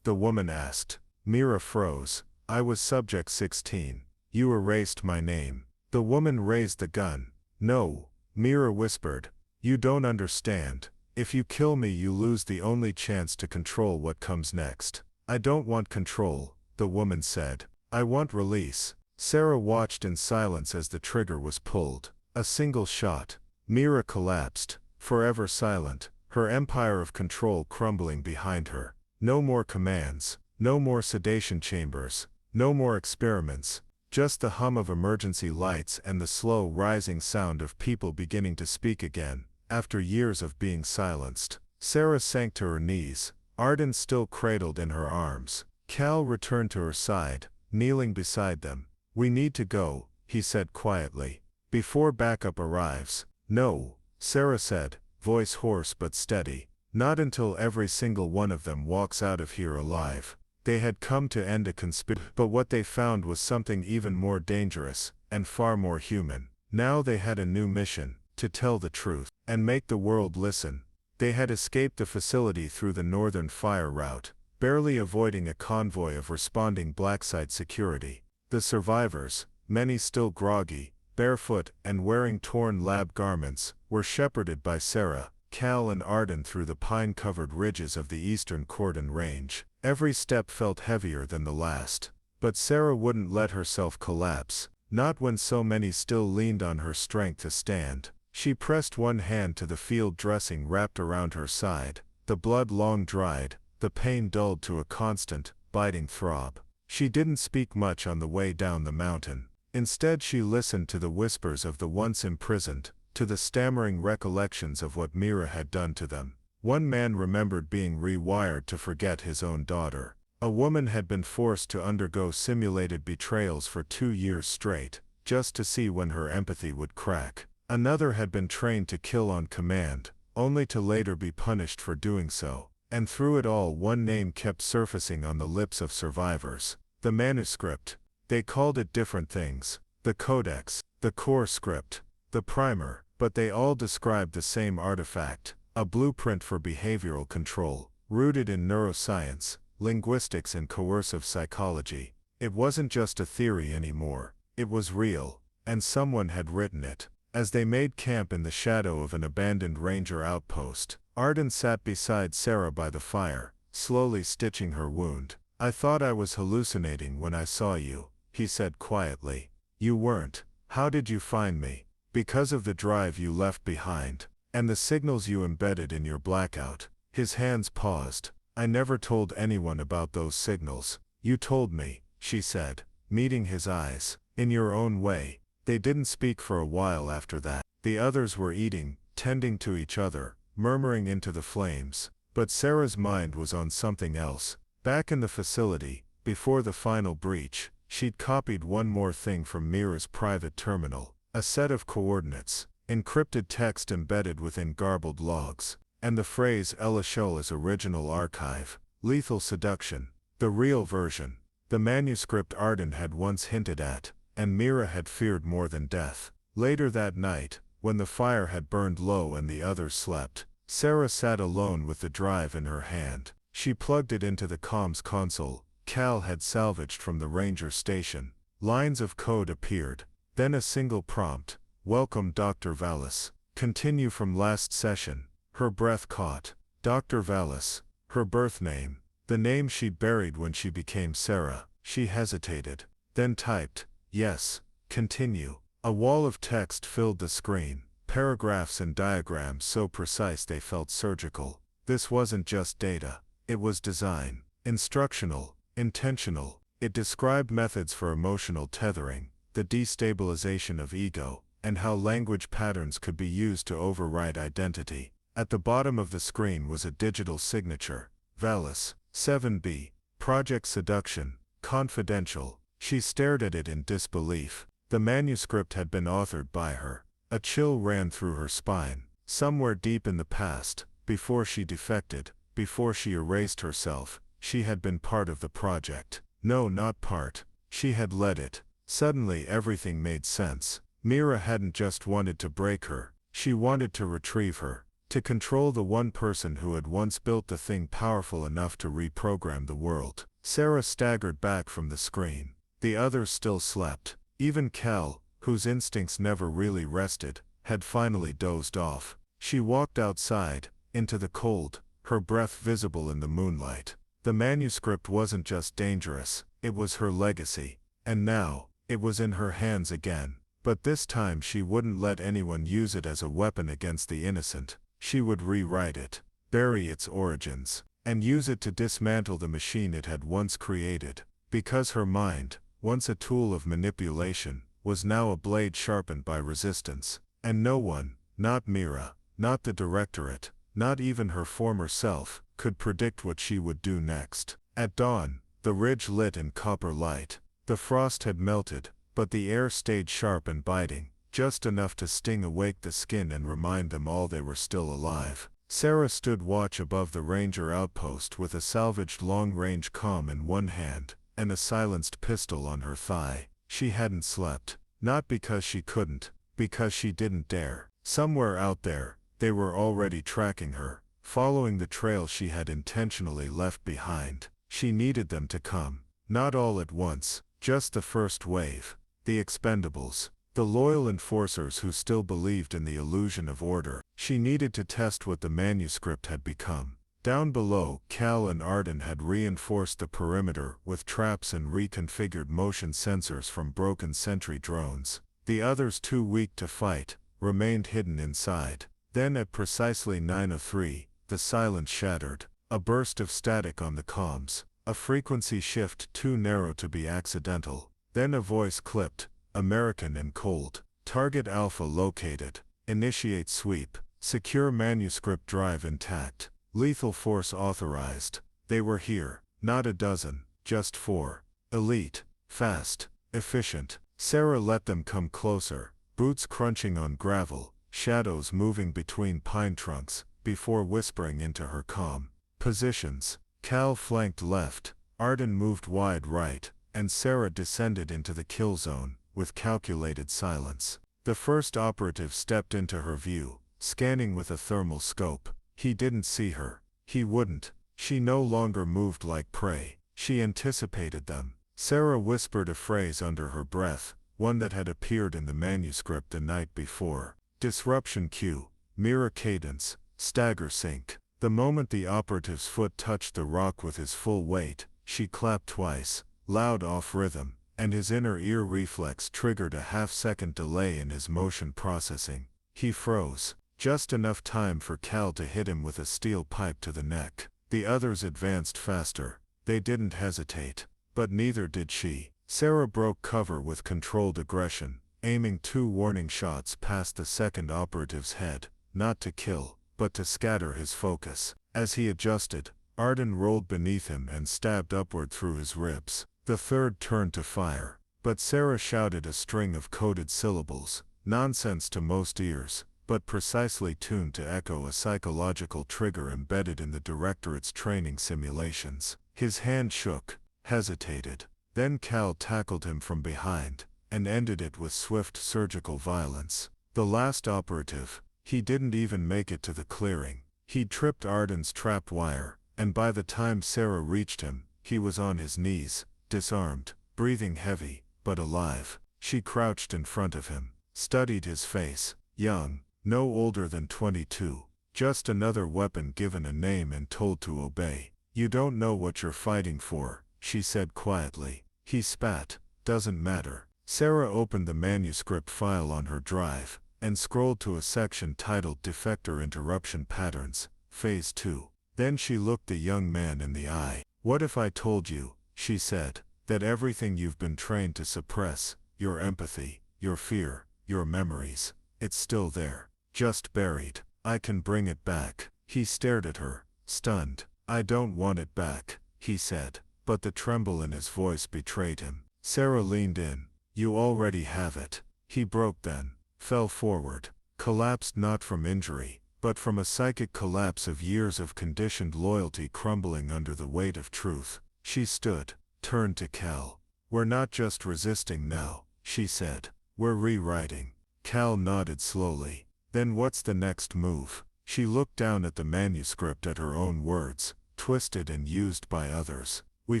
The woman asked. Mira froze. I was subject 16. You erased my name. The woman raised the gun. No, Mira whispered. You don't understand. If you kill me you lose the only chance to control what comes next. I don't want control, the woman said. I want release. Sarah watched in silence as the trigger was pulled. A single shot. Mira collapsed, forever silent, her empire of control crumbling behind her. No more commands, no more sedation chambers, no more experiments, just the hum of emergency lights and the slow rising sound of people beginning to speak again, after years of being silenced. Sarah sank to her knees, Arden still cradled in her arms. Cal returned to her side, kneeling beside them. We need to go, he said quietly, before backup arrives. No, Sarah said, voice hoarse but steady. Not until every single one of them walks out of here alive. They had come to end a conspiracy, but what they found was something even more dangerous, and far more human. Now they had a new mission, to tell the truth, and make the world listen. They had escaped the facility through the northern fire route, barely avoiding a convoy of responding blacksite security. The survivors, many still groggy, barefoot and wearing torn lab garments, were shepherded by Sarah, Cal and Arden through the pine-covered ridges of the eastern Cordon Range. Every step felt heavier than the last. But Sarah wouldn't let herself collapse, not when so many still leaned on her strength to stand. She pressed one hand to the field dressing wrapped around her side. The blood long dried, the pain dulled to a constant, biting throb. She didn't speak much on the way down the mountain. Instead she listened to the whispers of the once imprisoned, to the stammering recollections of what Mira had done to them. One man remembered being rewired to forget his own daughter. A woman had been forced to undergo simulated betrayals for 2 years straight, just to see when her empathy would crack. Another had been trained to kill on command, only to later be punished for doing so. And through it all one name kept surfacing on the lips of survivors. The manuscript. They called it different things. the codex, the core script, the primer, but they all described the same artifact, a blueprint for behavioral control, rooted in neuroscience, linguistics and coercive psychology. It wasn't just a theory anymore, it was real, and someone had written it. As they made camp in the shadow of an abandoned ranger outpost, Arden sat beside Sarah by the fire, slowly stitching her wound. "I thought I was hallucinating when I saw you," he said quietly. "You weren't. How did you find me?" "Because of the drive you left behind, and the signals you embedded in your blackout." His hands paused. "I never told anyone about those signals." "You told me," she said, meeting his eyes. "In your own way." They didn't speak for a while after that. The others were eating, tending to each other, murmuring into the flames. But Sarah's mind was on something else. Back in the facility, before the final breach, she'd copied one more thing from Mira's private terminal. A set of coordinates, encrypted text embedded within garbled logs, and the phrase Elishola's original archive, lethal seduction, the real version, the manuscript Arden had once hinted at, and Mira had feared more than death. Later that night, when the fire had burned low and the others slept, Sarah sat alone with the drive in her hand. She plugged it into the comms console Cal had salvaged from the ranger station. Lines of code appeared, then a single prompt: "Welcome Dr. Vallis. Continue from last session." Her breath caught. Dr. Vallis, her birth name, the name she'd buried when she became Sarah. She hesitated, then typed, "Yes, continue." A wall of text filled the screen, paragraphs and diagrams so precise they felt surgical. This wasn't just data, it was design, instructional, intentional. It described methods for emotional tethering, the destabilization of ego, and how language patterns could be used to override identity. At the bottom of the screen was a digital signature: Vallis, 7B, Project Seduction, Confidential. She stared at it in disbelief. The manuscript had been authored by her. A chill ran through her spine. Somewhere deep in the past, before she defected, before she erased herself, she had been part of the project. No, not part. She had led it. Suddenly everything made sense. Mira hadn't just wanted to break her, she wanted to retrieve her, to control the one person who had once built the thing powerful enough to reprogram the world. Sarah staggered back from the screen. The others still slept. Even Cal, whose instincts never really rested, had finally dozed off. She walked outside, into the cold, her breath visible in the moonlight. The manuscript wasn't just dangerous, it was her legacy. And now, it was in her hands again. But this time she wouldn't let anyone use it as a weapon against the innocent. She would rewrite it, bury its origins, and use it to dismantle the machine it had once created. Because her mind, once a tool of manipulation, was now a blade sharpened by resistance. And no one, not Mira, not the directorate, not even her former self, could predict what she would do next. At dawn, the ridge lit in copper light. The frost had melted, but the air stayed sharp and biting, just enough to sting awake the skin and remind them all they were still alive. Sarah stood watch above the ranger outpost with a salvaged long-range comm in one hand, and a silenced pistol on her thigh. She hadn't slept, not because she couldn't, because she didn't dare. Somewhere out there, they were already tracking her, following the trail she had intentionally left behind. She needed them to come, not all at once, just the first wave, the expendables, the loyal enforcers who still believed in the illusion of order. She needed to test what the manuscript had become. Down below, Cal and Arden had reinforced the perimeter with traps and reconfigured motion sensors from broken sentry drones. The others, too weak to fight, remained hidden inside. Then at precisely 9:03, the silence shattered. A burst of static on the comms, a frequency shift too narrow to be accidental. Then a voice clipped, American and cold. "Target Alpha located. Initiate sweep. Secure manuscript drive intact. Lethal force authorized." They were here, not a dozen, just 4. Elite, fast, efficient. Sarah let them come closer, boots crunching on gravel, shadows moving between pine trunks, before whispering into her comm. Positions. Cal flanked left, Arden moved wide right, and Sarah descended into the kill zone, with calculated silence. The first operative stepped into her view, scanning with a thermal scope. He didn't see her. He wouldn't. She no longer moved like prey. She anticipated them. Sarah whispered a phrase under her breath, one that had appeared in the manuscript the night before. Disruption cue, mirror cadence, stagger sync. The moment the operative's foot touched the rock with his full weight, she clapped twice, loud off rhythm, and his inner ear reflex triggered a half-second delay in his motion processing. He froze, just enough time for Cal to hit him with a steel pipe to the neck. The others advanced faster. They didn't hesitate, but neither did she. Sarah broke cover with controlled aggression, aiming 2 warning shots past the second operative's head, not to kill, but to scatter his focus. As he adjusted, Arden rolled beneath him and stabbed upward through his ribs. The third turned to fire, but Sarah shouted a string of coded syllables, nonsense to most ears, but precisely tuned to echo a psychological trigger embedded in the directorate's training simulations. His hand shook, hesitated. Then Cal tackled him from behind, and ended it with swift surgical violence. The last operative, he didn't even make it to the clearing. He'd tripped Arden's trapped wire, and by the time Sarah reached him, he was on his knees, disarmed, breathing heavy, but alive. She crouched in front of him, studied his face, young, no older than 22, just another weapon given a name and told to obey. You don't know what you're fighting for, she said quietly. He spat. Doesn't matter. Sarah opened the manuscript file on her drive, and scrolled to a section titled Defector Interruption Patterns, Phase 2. Then she looked the young man in the eye. What if I told you, she said, that everything you've been trained to suppress, your empathy, your fear, your memories, it's still there, just buried. I can bring it back. He stared at her, stunned. I don't want it back, he said, but the tremble in his voice betrayed him. Sarah leaned in. You already have it. He broke then, fell forward, collapsed not from injury, but from a psychic collapse of years of conditioned loyalty crumbling under the weight of truth. She stood, turned to Cal. We're not just resisting now, she said. We're rewriting. Cal nodded slowly. Then what's the next move? She looked down at the manuscript at her own words, twisted and used by others. We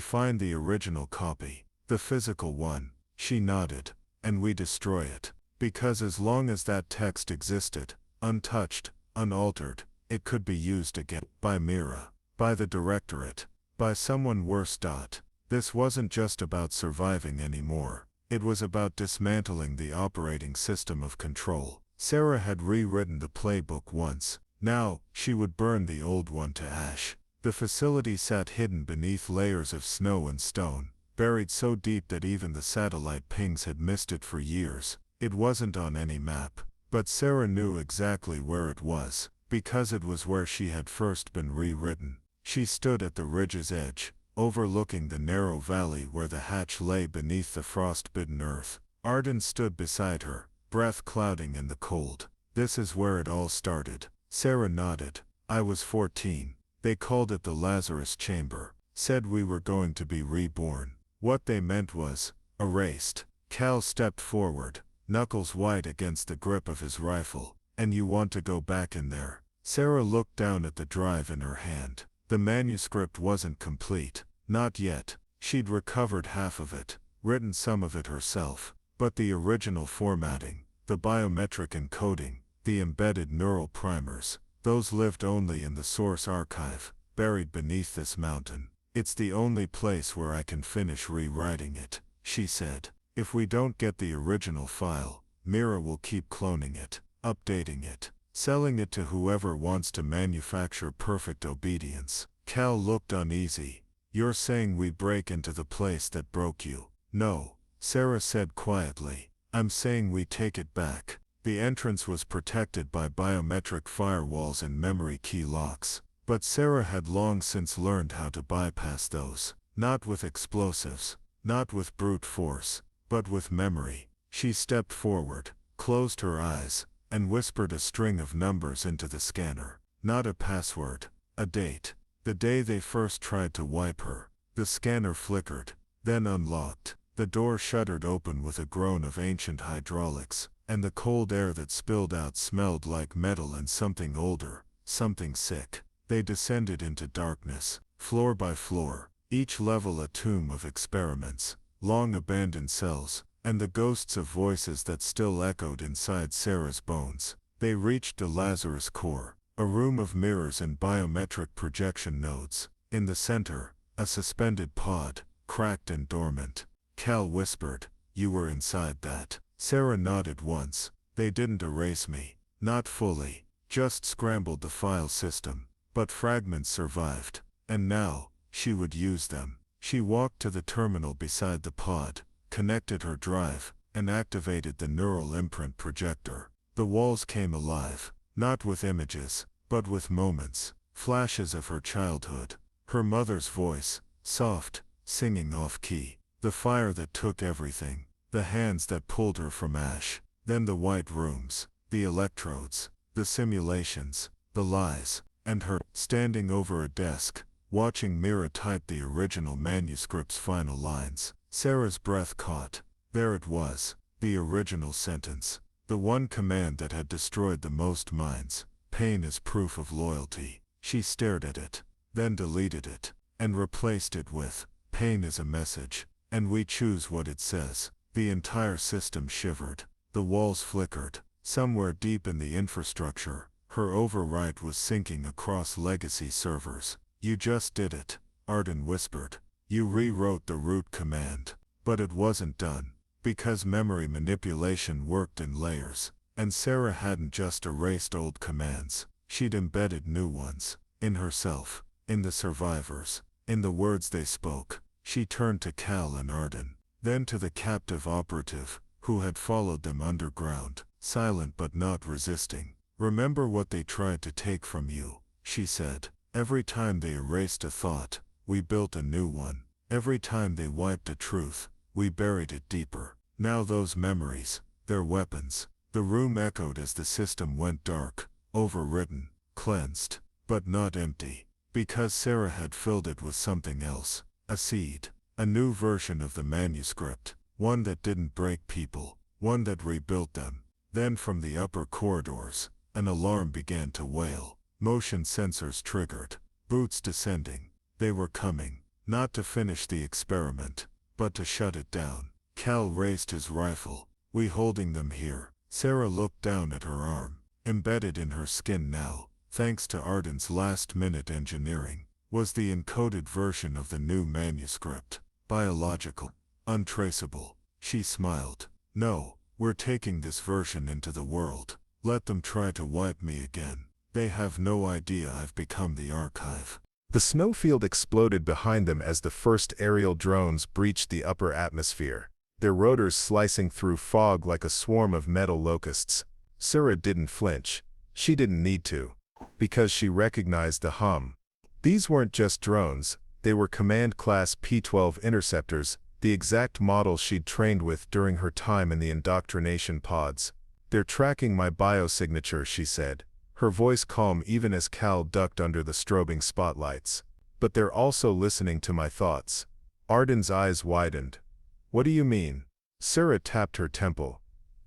find the original copy, the physical one. She nodded. And we destroy it. Because as long as that text existed, untouched, unaltered, it could be used again. By Mira. By the Directorate. By someone worse. This wasn't just about surviving anymore. It was about dismantling the operating system of control. Sarah had rewritten the playbook once. Now, she would burn the old one to ash. The facility sat hidden beneath layers of snow and stone, buried so deep that even the satellite pings had missed it for years. It wasn't on any map, but Sarah knew exactly where it was, because it was where she had first been rewritten. She stood at the ridge's edge, overlooking the narrow valley where the hatch lay beneath the frost-bitten earth. Arden stood beside her, breath clouding in the cold. This is where it all started. Sarah nodded. I was 14. They called it the Lazarus Chamber, said we were going to be reborn. What they meant was, erased. Cal stepped forward, knuckles white against the grip of his rifle. And you want to go back in there? Sarah looked down at the drive in her hand. The manuscript wasn't complete. Not yet. She'd recovered half of it, written some of it herself. But the original formatting, the biometric encoding, the embedded neural primers, those lived only in the source archive, buried beneath this mountain. It's the only place where I can finish rewriting it, she said. If we don't get the original file, Mira will keep cloning it, updating it, selling it to whoever wants to manufacture perfect obedience. Cal looked uneasy. You're saying we break into the place that broke you? No, Sarah said quietly. I'm saying we take it back. The entrance was protected by biometric firewalls and memory key locks, but Sarah had long since learned how to bypass those. Not with explosives, not with brute force, but with memory. She stepped forward, closed her eyes, and whispered a string of numbers into the scanner. Not a password, a date. The day they first tried to wipe her. The scanner flickered, then unlocked. The door shuddered open with a groan of ancient hydraulics, and the cold air that spilled out smelled like metal and something older, something sick. They descended into darkness, floor by floor, each level a tomb of experiments, long abandoned cells, and the ghosts of voices that still echoed inside Sarah's bones. They reached the Lazarus core, a room of mirrors and biometric projection nodes. In the center, a suspended pod, cracked and dormant. Cal whispered, "You were inside that." Sarah nodded once. "They didn't erase me. Not fully. Just scrambled the file system. But fragments survived. And now, she would use them." She walked to the terminal beside the pod, connected her drive, and activated the neural imprint projector. The walls came alive, not with images, but with moments, flashes of her childhood. Her mother's voice, soft, singing off-key. The fire that took everything. The hands that pulled her from ash. Then the white rooms, the electrodes, the simulations, the lies, and her, standing over a desk, watching Mira type the original manuscript's final lines. Sarah's breath caught. There it was, the original sentence. The one command that had destroyed the most minds. Pain is proof of loyalty. She stared at it, then deleted it, and replaced it with, pain is a message, and we choose what it says. The entire system shivered. The walls flickered. Somewhere deep in the infrastructure, her overwrite was sinking across legacy servers. "You just did it," Arden whispered. "You rewrote the root command." But it wasn't done, because memory manipulation worked in layers, and Sarah hadn't just erased old commands, she'd embedded new ones, in herself, in the survivors, in the words they spoke. She turned to Cal and Arden, then to the captive operative, who had followed them underground, silent but not resisting. "Remember what they tried to take from you," she said. "Every time they erased a thought, we built a new one. Every time they wiped a truth, we buried it deeper. Now those memories, they're weapons." The room echoed as the system went dark, overwritten, cleansed, but not empty, because Sarah had filled it with something else, a seed, a new version of the manuscript, one that didn't break people, one that rebuilt them. Then from the upper corridors, an alarm began to wail. Motion sensors triggered, boots descending. They were coming, not to finish the experiment, but to shut it down. Cal raised his rifle. "We holding them here." Sarah looked down at her arm. Embedded in her skin now, thanks to Arden's last-minute engineering, was the encoded version of the new manuscript. Biological, untraceable. She smiled. "No, we're taking this version into the world. Let them try to wipe me again. They have no idea I've become the archive." The snowfield exploded behind them as the first aerial drones breached the upper atmosphere, their rotors slicing through fog like a swarm of metal locusts. Sarah didn't flinch. She didn't need to, because she recognized the hum. These weren't just drones, they were Command-Class P-12 interceptors, the exact model she'd trained with during her time in the indoctrination pods. "They're tracking my biosignature," she said, her voice calm even as Cal ducked under the strobing spotlights. "But they're also listening to my thoughts." Arden's eyes widened. "What do you mean?" Sarah tapped her temple.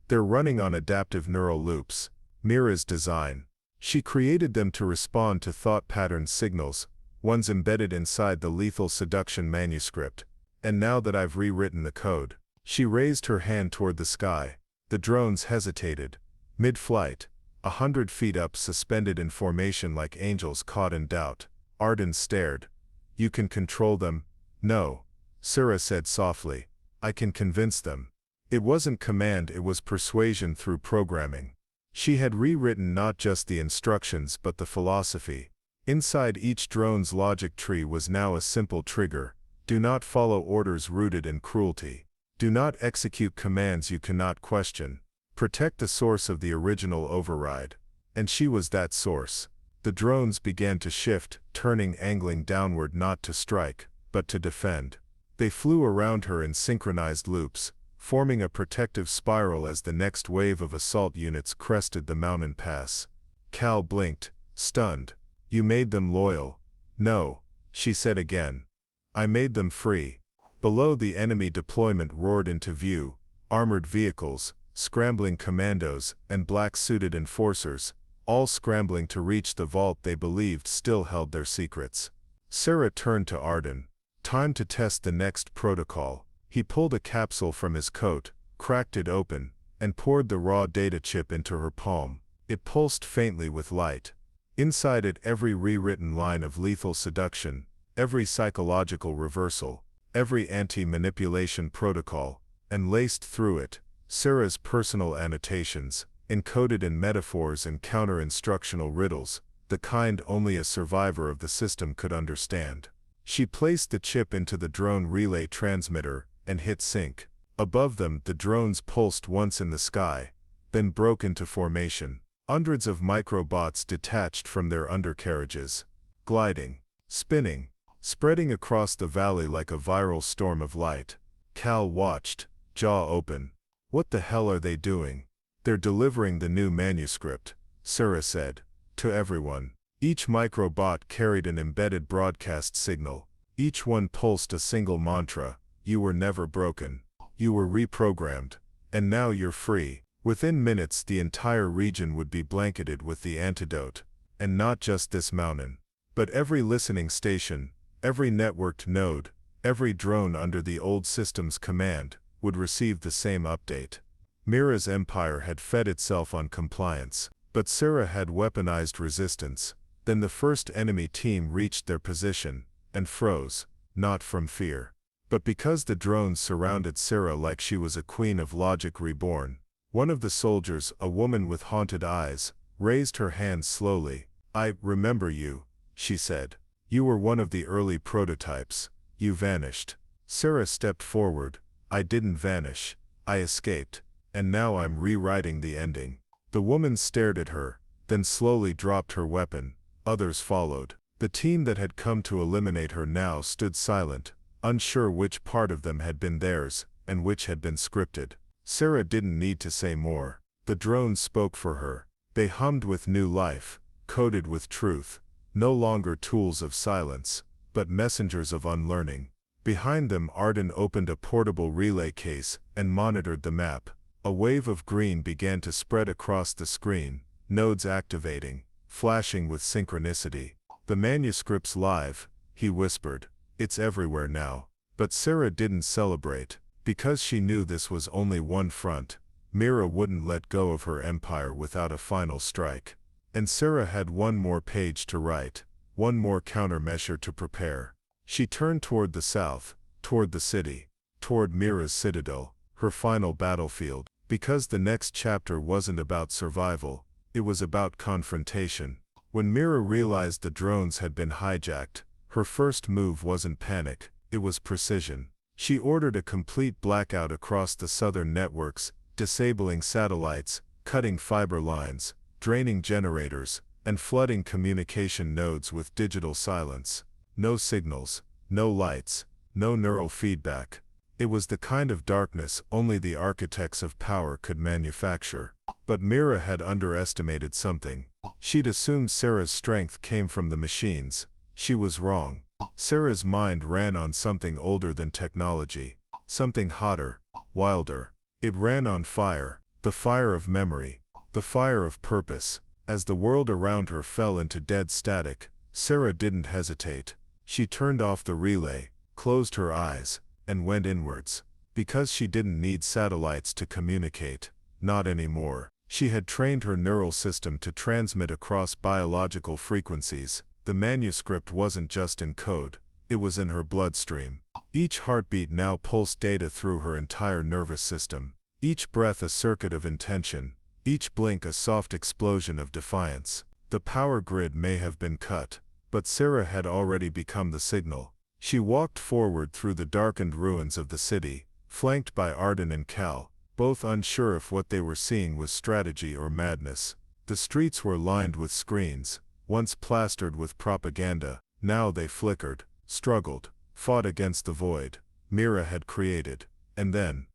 "They're running on adaptive neural loops. Mira's design. She created them to respond to thought pattern signals, ones embedded inside the Lethal Seduction manuscript. And now that I've rewritten the code." She raised her hand toward the sky. The drones hesitated. Mid-flight, 100 feet up, suspended in formation like angels caught in doubt. Arden stared. "You can control them?" "No," Sarah said softly. "I can convince them." It wasn't command, it was persuasion through programming. She had rewritten not just the instructions but the philosophy. Inside each drone's logic tree was now a simple trigger. Do not follow orders rooted in cruelty. Do not execute commands you cannot question. Protect the source of the original override. And she was that source. The drones began to shift, turning, angling downward, not to strike, but to defend. They flew around her in synchronized loops, forming a protective spiral as the next wave of assault units crested the mountain pass. Cal blinked, stunned. "You made them loyal." "No," she said again. "I made them free." Below, the enemy deployment roared into view, armored vehicles, scrambling commandos, and black-suited enforcers, all scrambling to reach the vault they believed still held their secrets. Sarah turned to Arden. Time to test the next protocol. He pulled a capsule from his coat, cracked it open, and poured the raw data chip into her palm. It pulsed faintly with light. Inside it, every rewritten line of lethal seduction, every psychological reversal, every anti-manipulation protocol, and laced through it, Sarah's personal annotations, encoded in metaphors and counter-instructional riddles, the kind only a survivor of the system could understand. She placed the chip into the drone relay transmitter and hit sync. Above them, the drones pulsed once in the sky, then broke into formation. Hundreds of microbots detached from their undercarriages, gliding, spinning, spreading across the valley like a viral storm of light. Cal watched, jaw open. What the hell are they doing? They're delivering the new manuscript, Sarah said, to everyone. Each microbot carried an embedded broadcast signal. Each one pulsed a single mantra: you were never broken. You were reprogrammed. And now you're free. Within minutes, the entire region would be blanketed with the antidote. And not just this mountain, but every listening station, every networked node, every drone under the old system's command, would receive the same update. Mira's empire had fed itself on compliance, but Sarah had weaponized resistance. Then the first enemy team reached their position, and froze, not from fear, but because the drones surrounded Sarah like she was a queen of logic reborn. One of the soldiers, a woman with haunted eyes, raised her hand slowly. I remember you, she said. You were one of the early prototypes. You vanished. Sarah stepped forward. I didn't vanish. I escaped. And now I'm rewriting the ending. The woman stared at her, then slowly dropped her weapon. Others followed. The team that had come to eliminate her now stood silent, unsure which part of them had been theirs, and which had been scripted. Sarah didn't need to say more. The drones spoke for her. They hummed with new life, coded with truth, no longer tools of silence, but messengers of unlearning. Behind them, Arden opened a portable relay case and monitored the map. A wave of green began to spread across the screen, nodes activating, flashing with synchronicity. The manuscript's live, he whispered. It's everywhere now. But Sarah didn't celebrate. Because she knew this was only one front, Mira wouldn't let go of her empire without a final strike. And Sarah had one more page to write, one more countermeasure to prepare. She turned toward the south, toward the city, toward Mira's citadel, her final battlefield, because the next chapter wasn't about survival, it was about confrontation. When Mira realized the drones had been hijacked, her first move wasn't panic, it was precision. She ordered a complete blackout across the southern networks, disabling satellites, cutting fiber lines, draining generators, and flooding communication nodes with digital silence. No signals, no lights, no neural feedback. It was the kind of darkness only the architects of power could manufacture. But Mira had underestimated something. She'd assumed Sarah's strength came from the machines. She was wrong. Sarah's mind ran on something older than technology, something hotter, wilder. It ran on fire, the fire of memory, the fire of purpose. As the world around her fell into dead static, Sarah didn't hesitate. She turned off the relay, closed her eyes, and went inwards. Because she didn't need satellites to communicate, not anymore. She had trained her neural system to transmit across biological frequencies. The manuscript wasn't just in code, it was in her bloodstream. Each heartbeat now pulsed data through her entire nervous system. Each breath a circuit of intention, each blink a soft explosion of defiance. The power grid may have been cut, but Sarah had already become the signal. She walked forward through the darkened ruins of the city, flanked by Arden and Cal, both unsure if what they were seeing was strategy or madness. The streets were lined with screens, once plastered with propaganda. Now they flickered, struggled, fought against the void Mira had created. And then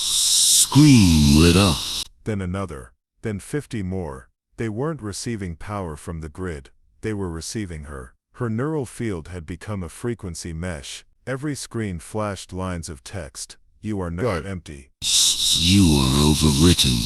screen lit up. Then another. Then 50 more. They weren't receiving power from the grid, they were receiving her. Her neural field had become a frequency mesh, Every screen flashed lines of text. You are not empty. You are overwritten.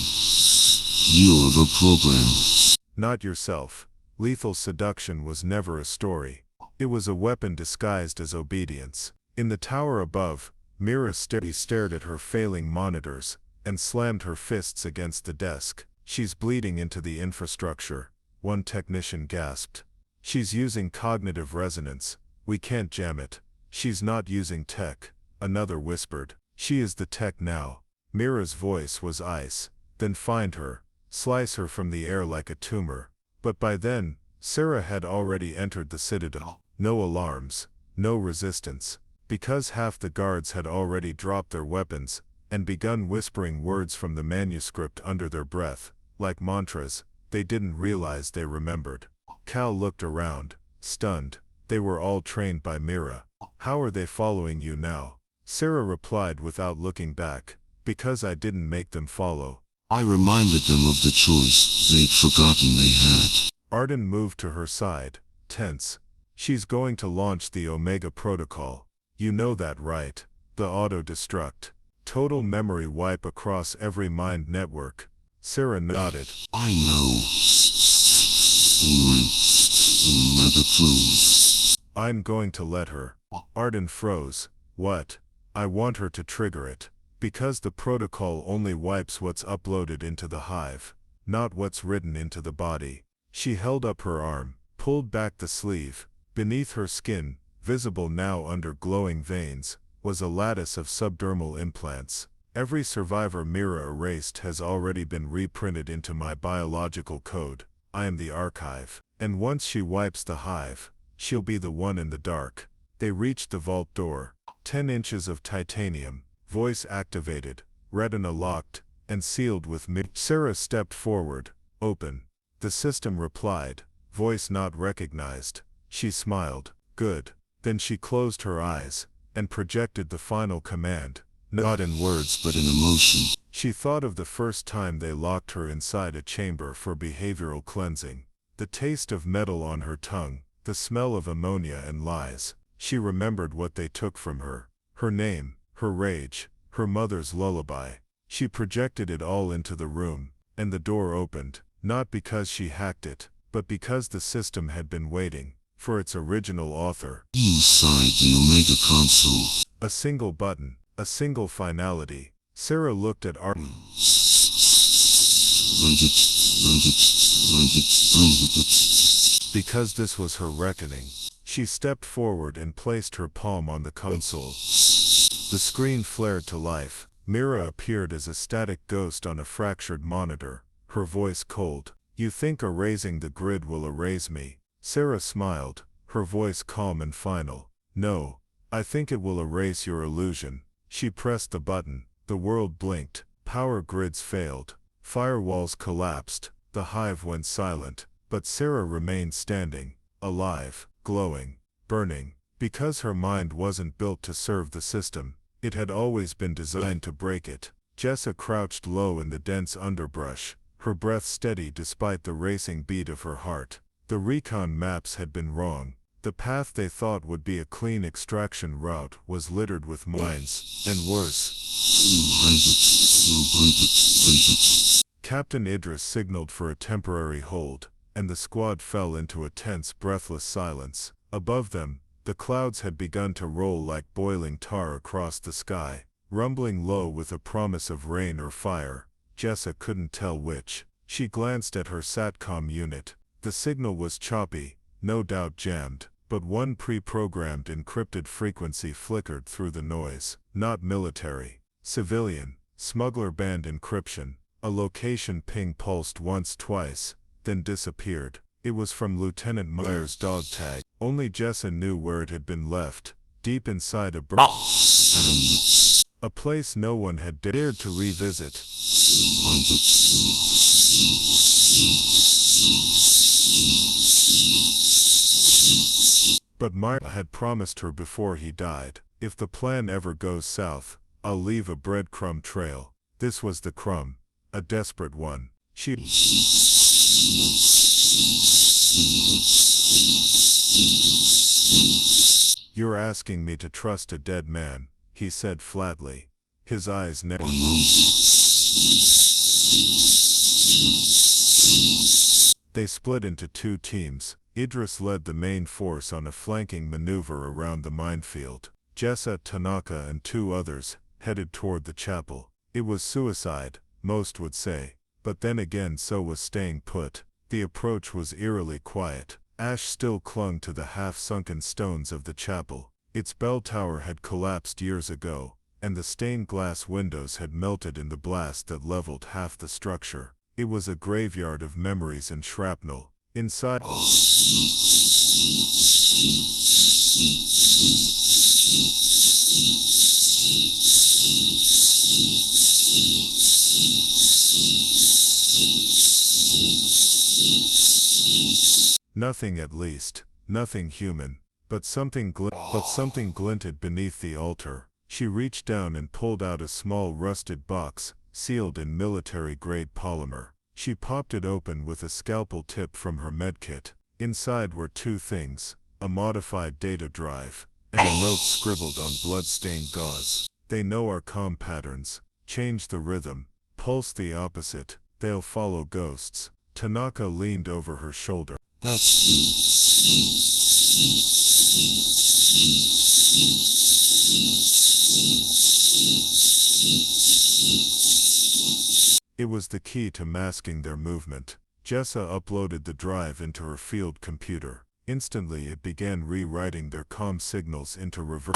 You are the program. Not yourself. Lethal seduction was never a story. It was a weapon disguised as obedience. In the tower above, Mira stared at her failing monitors and slammed her fists against the desk. She's bleeding into the infrastructure, one technician gasped. She's using cognitive resonance. We can't jam it. She's not using tech, another whispered. She is the tech now. Mira's voice was ice. Then find her, slice her from the air like a tumor. But by then, Sarah had already entered the citadel. No alarms, no resistance. Because half the guards had already dropped their weapons and begun whispering words from the manuscript under their breath, like mantras, they didn't realize they remembered. Cal looked around, stunned. They were all trained by Mira. How are they following you now? Sarah replied without looking back. Because I didn't make them follow. I reminded them of the choice they'd forgotten they had. Arden moved to her side, tense. She's going to launch the Omega Protocol. You know that, right? The auto-destruct. Total memory wipe across every mind network. Sarah nodded. I know. Another clue. I'm going to let her. Arden froze. What? I want her to trigger it. Because the protocol only wipes what's uploaded into the hive, not what's written into the body. She held up her arm, pulled back the sleeve. Beneath her skin, visible now under glowing veins, was a lattice of subdermal implants. Every survivor Mira erased has already been reprinted into my biological code. I am the archive. And once she wipes the hive, she'll be the one in the dark. They reached the vault door. 10 inches of titanium, voice activated, retina locked, and sealed with Sarah stepped forward. Open. The system replied, voice not recognized. She smiled. Good. Then she closed her eyes and projected the final command, not in words but in emotion. She thought of the first time they locked her inside a chamber for behavioral cleansing. The taste of metal on her tongue, the smell of ammonia and lies. She remembered what they took from her. Her name, her rage, her mother's lullaby. She projected it all into the room, and the door opened, not because she hacked it, but because the system had been waiting for its original author. Inside the Omega console. A single button, a single finality. Sarah looked at Arden. Because this was her reckoning. She stepped forward and placed her palm on the console. The screen flared to life. Mira appeared as a static ghost on a fractured monitor, her voice cold. You think erasing the grid will erase me? Sarah smiled, her voice calm and final. No, I think it will erase your illusion. She pressed the button. The world blinked. Power grids failed. Firewalls collapsed. The hive went silent. But Sarah remained standing, alive, glowing, burning. Because her mind wasn't built to serve the system, it had always been designed to break it. Jessa crouched low in the dense underbrush, her breath steady despite the racing beat of her heart. The recon maps had been wrong. The path they thought would be a clean extraction route was littered with mines, and worse. Captain Idris signaled for a temporary hold, and the squad fell into a tense, breathless silence. Above them, the clouds had begun to roll like boiling tar across the sky, rumbling low with a promise of rain or fire. Jessa couldn't tell which. She glanced at her SATCOM unit. The signal was choppy, no doubt jammed, but one pre-programmed encrypted frequency flickered through the noise. Not military. Civilian. Smuggler band encryption. A location ping pulsed once twice, then disappeared. It was from Lieutenant Meyer's dog tag. Only Jessa knew where it had been left, deep inside a place no one had dared to revisit. But Meyer had promised her before he died, if the plan ever goes south, I'll leave a breadcrumb trail. This was the crumb, a desperate one. You're asking asking me to trust a dead man," he said flatly. His eyes narrowed. They split into two teams. Idris led the main force on a flanking maneuver around the minefield. Jessa, Tanaka and two others headed toward the chapel. It was suicide, most would say, but then again so was staying put. The approach was eerily quiet. Ash still clung to the half-sunken stones of the chapel. Its bell tower had collapsed years ago, and the stained glass windows had melted in the blast that leveled half the structure. It was a graveyard of memories and shrapnel. Inside, nothing, at least, nothing human, but something glinted beneath the altar. She reached down and pulled out a small rusted box, sealed in military-grade polymer. She popped it open with a scalpel tip from her medkit. Inside were two things: a modified data drive, and a note scribbled on blood-stained gauze. "They know our comm patterns. Change the rhythm. Pulse the opposite. They'll follow ghosts." Tanaka leaned over her shoulder. That's It was the key to masking their movement. Jessa uploaded the drive into her field computer. Instantly it began rewriting their comm signals into reverse.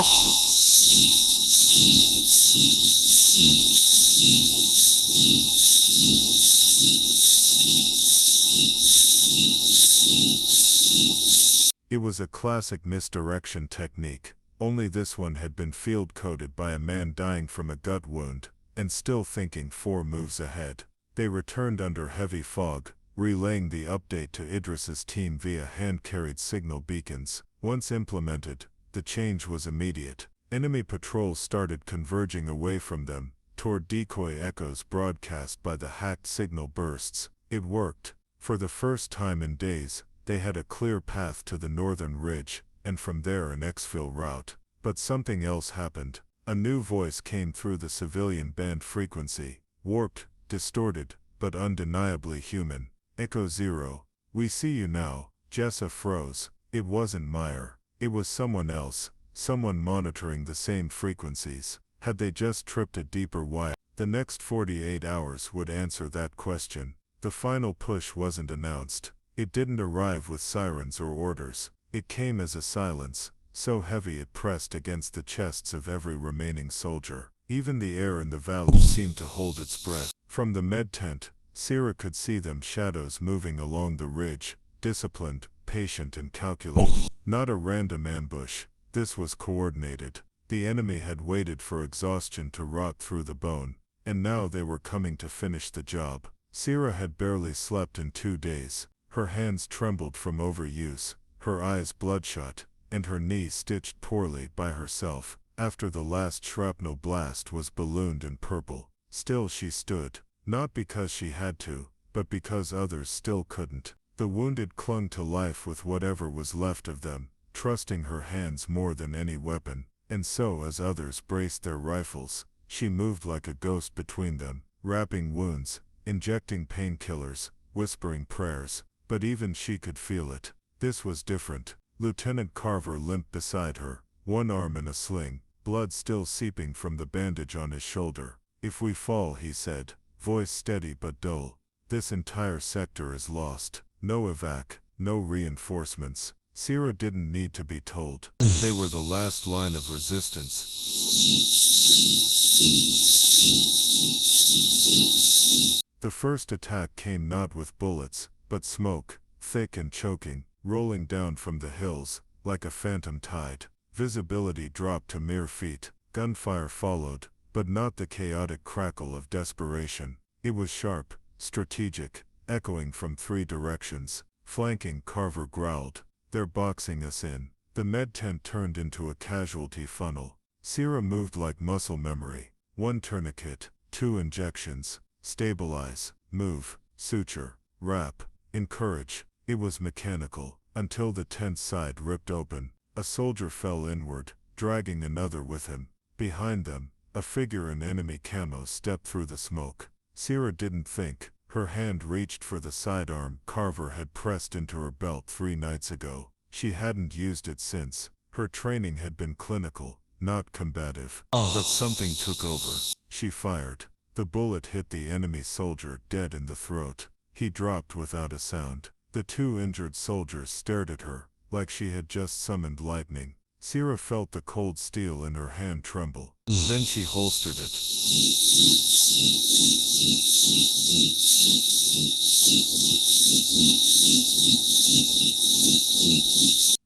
It was a classic misdirection technique, only this one had been field-coded by a man dying from a gut wound, and still thinking 4 moves ahead. They returned under heavy fog, relaying the update to Idris's team via hand-carried signal beacons. Once implemented, the change was immediate. Enemy patrols started converging away from them, toward decoy echoes broadcast by the hacked signal bursts. It worked. For the first time in days, they had a clear path to the northern ridge, and from there an exfil route. But something else happened. A new voice came through the civilian band frequency, warped, distorted, but undeniably human. "Echo 0, we see you now." Jessa froze. It wasn't Meyer. It was someone else, someone monitoring the same frequencies. Had they just tripped a deeper wire? The next 48 hours would answer that question. The final push wasn't announced. It didn't arrive with sirens or orders. It came as a silence, so heavy it pressed against the chests of every remaining soldier. Even the air in the valley seemed to hold its breath. From the med tent, Sierra could see them, shadows moving along the ridge, disciplined, patient and calculated. Not a random ambush. This was coordinated. The enemy had waited for exhaustion to rot through the bone, and now they were coming to finish the job. Sierra had barely slept in 2 days. Her hands trembled from overuse, her eyes bloodshot, and her knee stitched poorly by herself. After the last shrapnel blast was ballooned in purple, still she stood, not because she had to, but because others still couldn't. The wounded clung to life with whatever was left of them, trusting her hands more than any weapon. And so as others braced their rifles, she moved like a ghost between them, wrapping wounds, injecting painkillers, whispering prayers. But even she could feel it. This was different. Lieutenant Carver limped beside her, one arm in a sling, blood still seeping from the bandage on his shoulder. "If we fall," he said, voice steady but dull, "this entire sector is lost. No evac, no reinforcements." Sierra didn't need to be told. They were the last line of resistance. The first attack came not with bullets, but smoke, thick and choking, rolling down from the hills, like a phantom tide. Visibility dropped to mere feet. Gunfire followed, but not the chaotic crackle of desperation. It was sharp, strategic, echoing from 3 directions. Flanking, Carver growled, "They're boxing us in." The med tent turned into a casualty funnel. Sierra moved like muscle memory. 1 tourniquet, 2 injections, stabilize, move, suture, wrap, encourage. It was mechanical, until the tent side ripped open. A soldier fell inward, dragging another with him. Behind them, a figure in enemy camo stepped through the smoke. Sierra didn't think. Her hand reached for the sidearm Carver had pressed into her belt 3 nights ago. She hadn't used it since. Her training had been clinical, not combative. But something took over. She fired. The bullet hit the enemy soldier dead in the throat. He dropped without a sound. The 2 injured soldiers stared at her, like she had just summoned lightning. Sierra felt the cold steel in her hand tremble. Then she holstered it.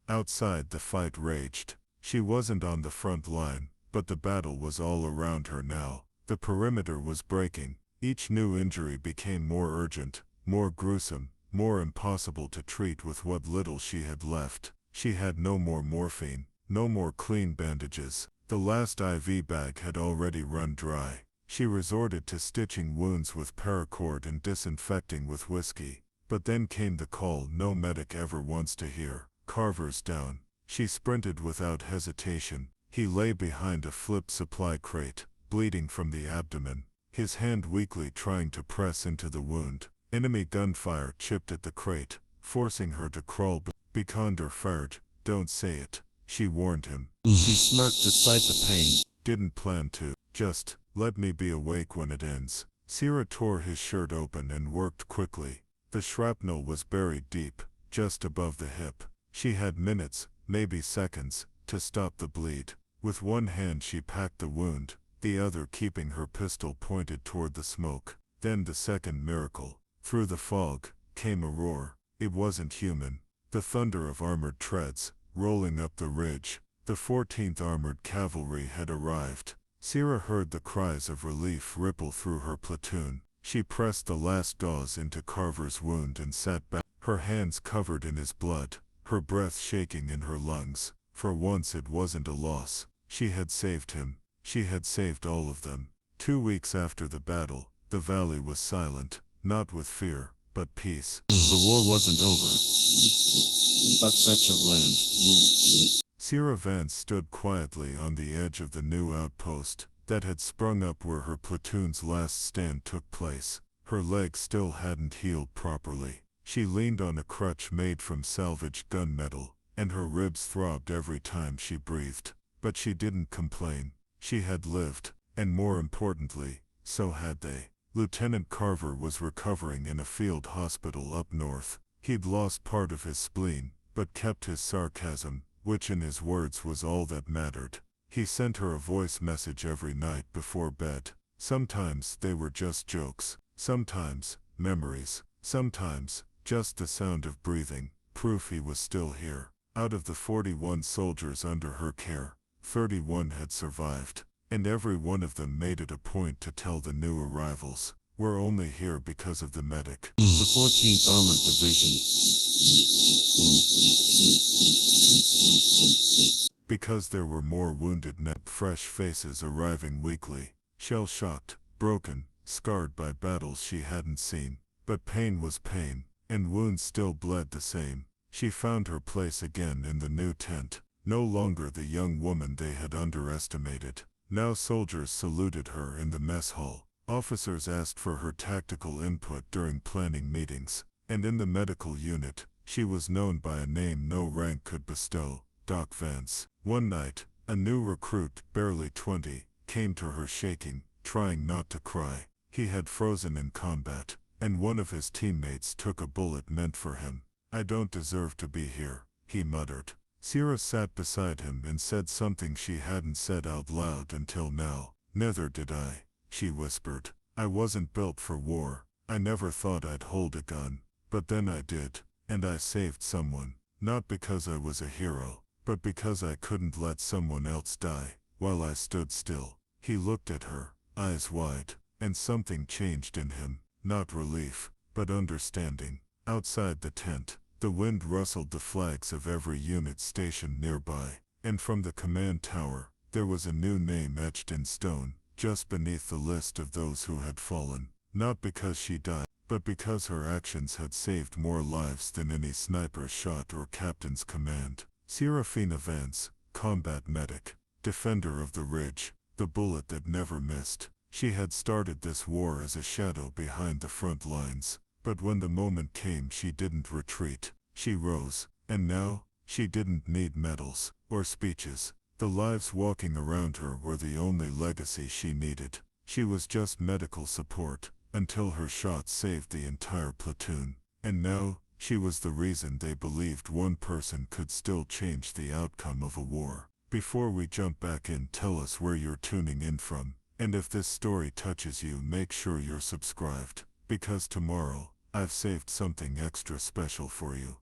Outside, the fight raged. She wasn't on the front line, but the battle was all around her now. The perimeter was breaking. Each new injury became more urgent, more gruesome, more impossible to treat with what little she had left. She had no more morphine, no more clean bandages. The last IV bag had already run dry. She resorted to stitching wounds with paracord and disinfecting with whiskey. But then came the call no medic ever wants to hear. Carver's down. She sprinted without hesitation. He lay behind a flipped supply crate, bleeding from the abdomen, his hand weakly trying to press into the wound. Enemy gunfire chipped at the crate, forcing her to crawl. Bekander fired. Don't say it, she warned him. He smirked despite the pain. Didn't plan to. Just, let me be awake when it ends. Sierra tore his shirt open and worked quickly. The shrapnel was buried deep, just above the hip. She had minutes, maybe seconds, to stop the bleed. With one hand she packed the wound, the other keeping her pistol pointed toward the smoke. Then the second miracle. Through the fog came a roar. It wasn't human. The thunder of armored treads, rolling up the ridge. The 14th Armored Cavalry had arrived. Sierra heard the cries of relief ripple through her platoon. She pressed the last gauze into Carver's wound and sat back, her hands covered in his blood, her breath shaking in her lungs. For once it wasn't a loss. She had saved him. She had saved all of them. 2 weeks after the battle, the valley was silent, not with fear, but peace. The war wasn't over. A stretch of land. Sierra Vance stood quietly on the edge of the new outpost that had sprung up where her platoon's last stand took place. Her leg still hadn't healed properly. She leaned on a crutch made from salvaged gunmetal, and her ribs throbbed every time she breathed. But she didn't complain. She had lived, and more importantly, so had they. Lieutenant Carver was recovering in a field hospital up north. He'd lost part of his spleen, but kept his sarcasm, which in his words was all that mattered. He sent her a voice message every night before bed. Sometimes they were just jokes, sometimes memories, sometimes just the sound of breathing, proof he was still here. Out of the 41 soldiers under her care, 31 had survived, and every one of them made it a point to tell the new arrivals, "We're only here because of the medic." The 14th Armored Division. Because there were more wounded fresh faces arriving weekly, shell-shocked, broken, scarred by battles she hadn't seen. But pain was pain, and wounds still bled the same. She found her place again in the new tent, no longer the young woman they had underestimated. Now soldiers saluted her in the mess hall. Officers asked for her tactical input during planning meetings, and in the medical unit, she was known by a name no rank could bestow, Doc Vance. One night, a new recruit, barely 20, came to her shaking, trying not to cry. He had frozen in combat, and one of his teammates took a bullet meant for him. "I don't deserve to be here," he muttered. Sierra sat beside him and said something she hadn't said out loud until now. "Neither did I," she whispered. "I wasn't built for war. I never thought I'd hold a gun. But then I did, and I saved someone. Not because I was a hero, but because I couldn't let someone else die while I stood still." He looked at her, eyes wide, and something changed in him. Not relief, but understanding. Outside the tent, the wind rustled the flags of every unit stationed nearby, and from the command tower, there was a new name etched in stone, just beneath the list of those who had fallen. Not because she died, but because her actions had saved more lives than any sniper shot or captain's command. Serafina Vance, combat medic. defender of the ridge, the bullet that never missed. She had started this war as a shadow behind the front lines, but when the moment came she didn't retreat. She rose, and now, she didn't need medals or speeches. The lives walking around her were the only legacy she needed. She was just medical support, until her shot saved the entire platoon. And now, she was the reason they believed one person could still change the outcome of a war. Before we jump back in, tell us where you're tuning in from, and if this story touches you, make sure you're subscribed, because tomorrow, I've saved something extra special for you.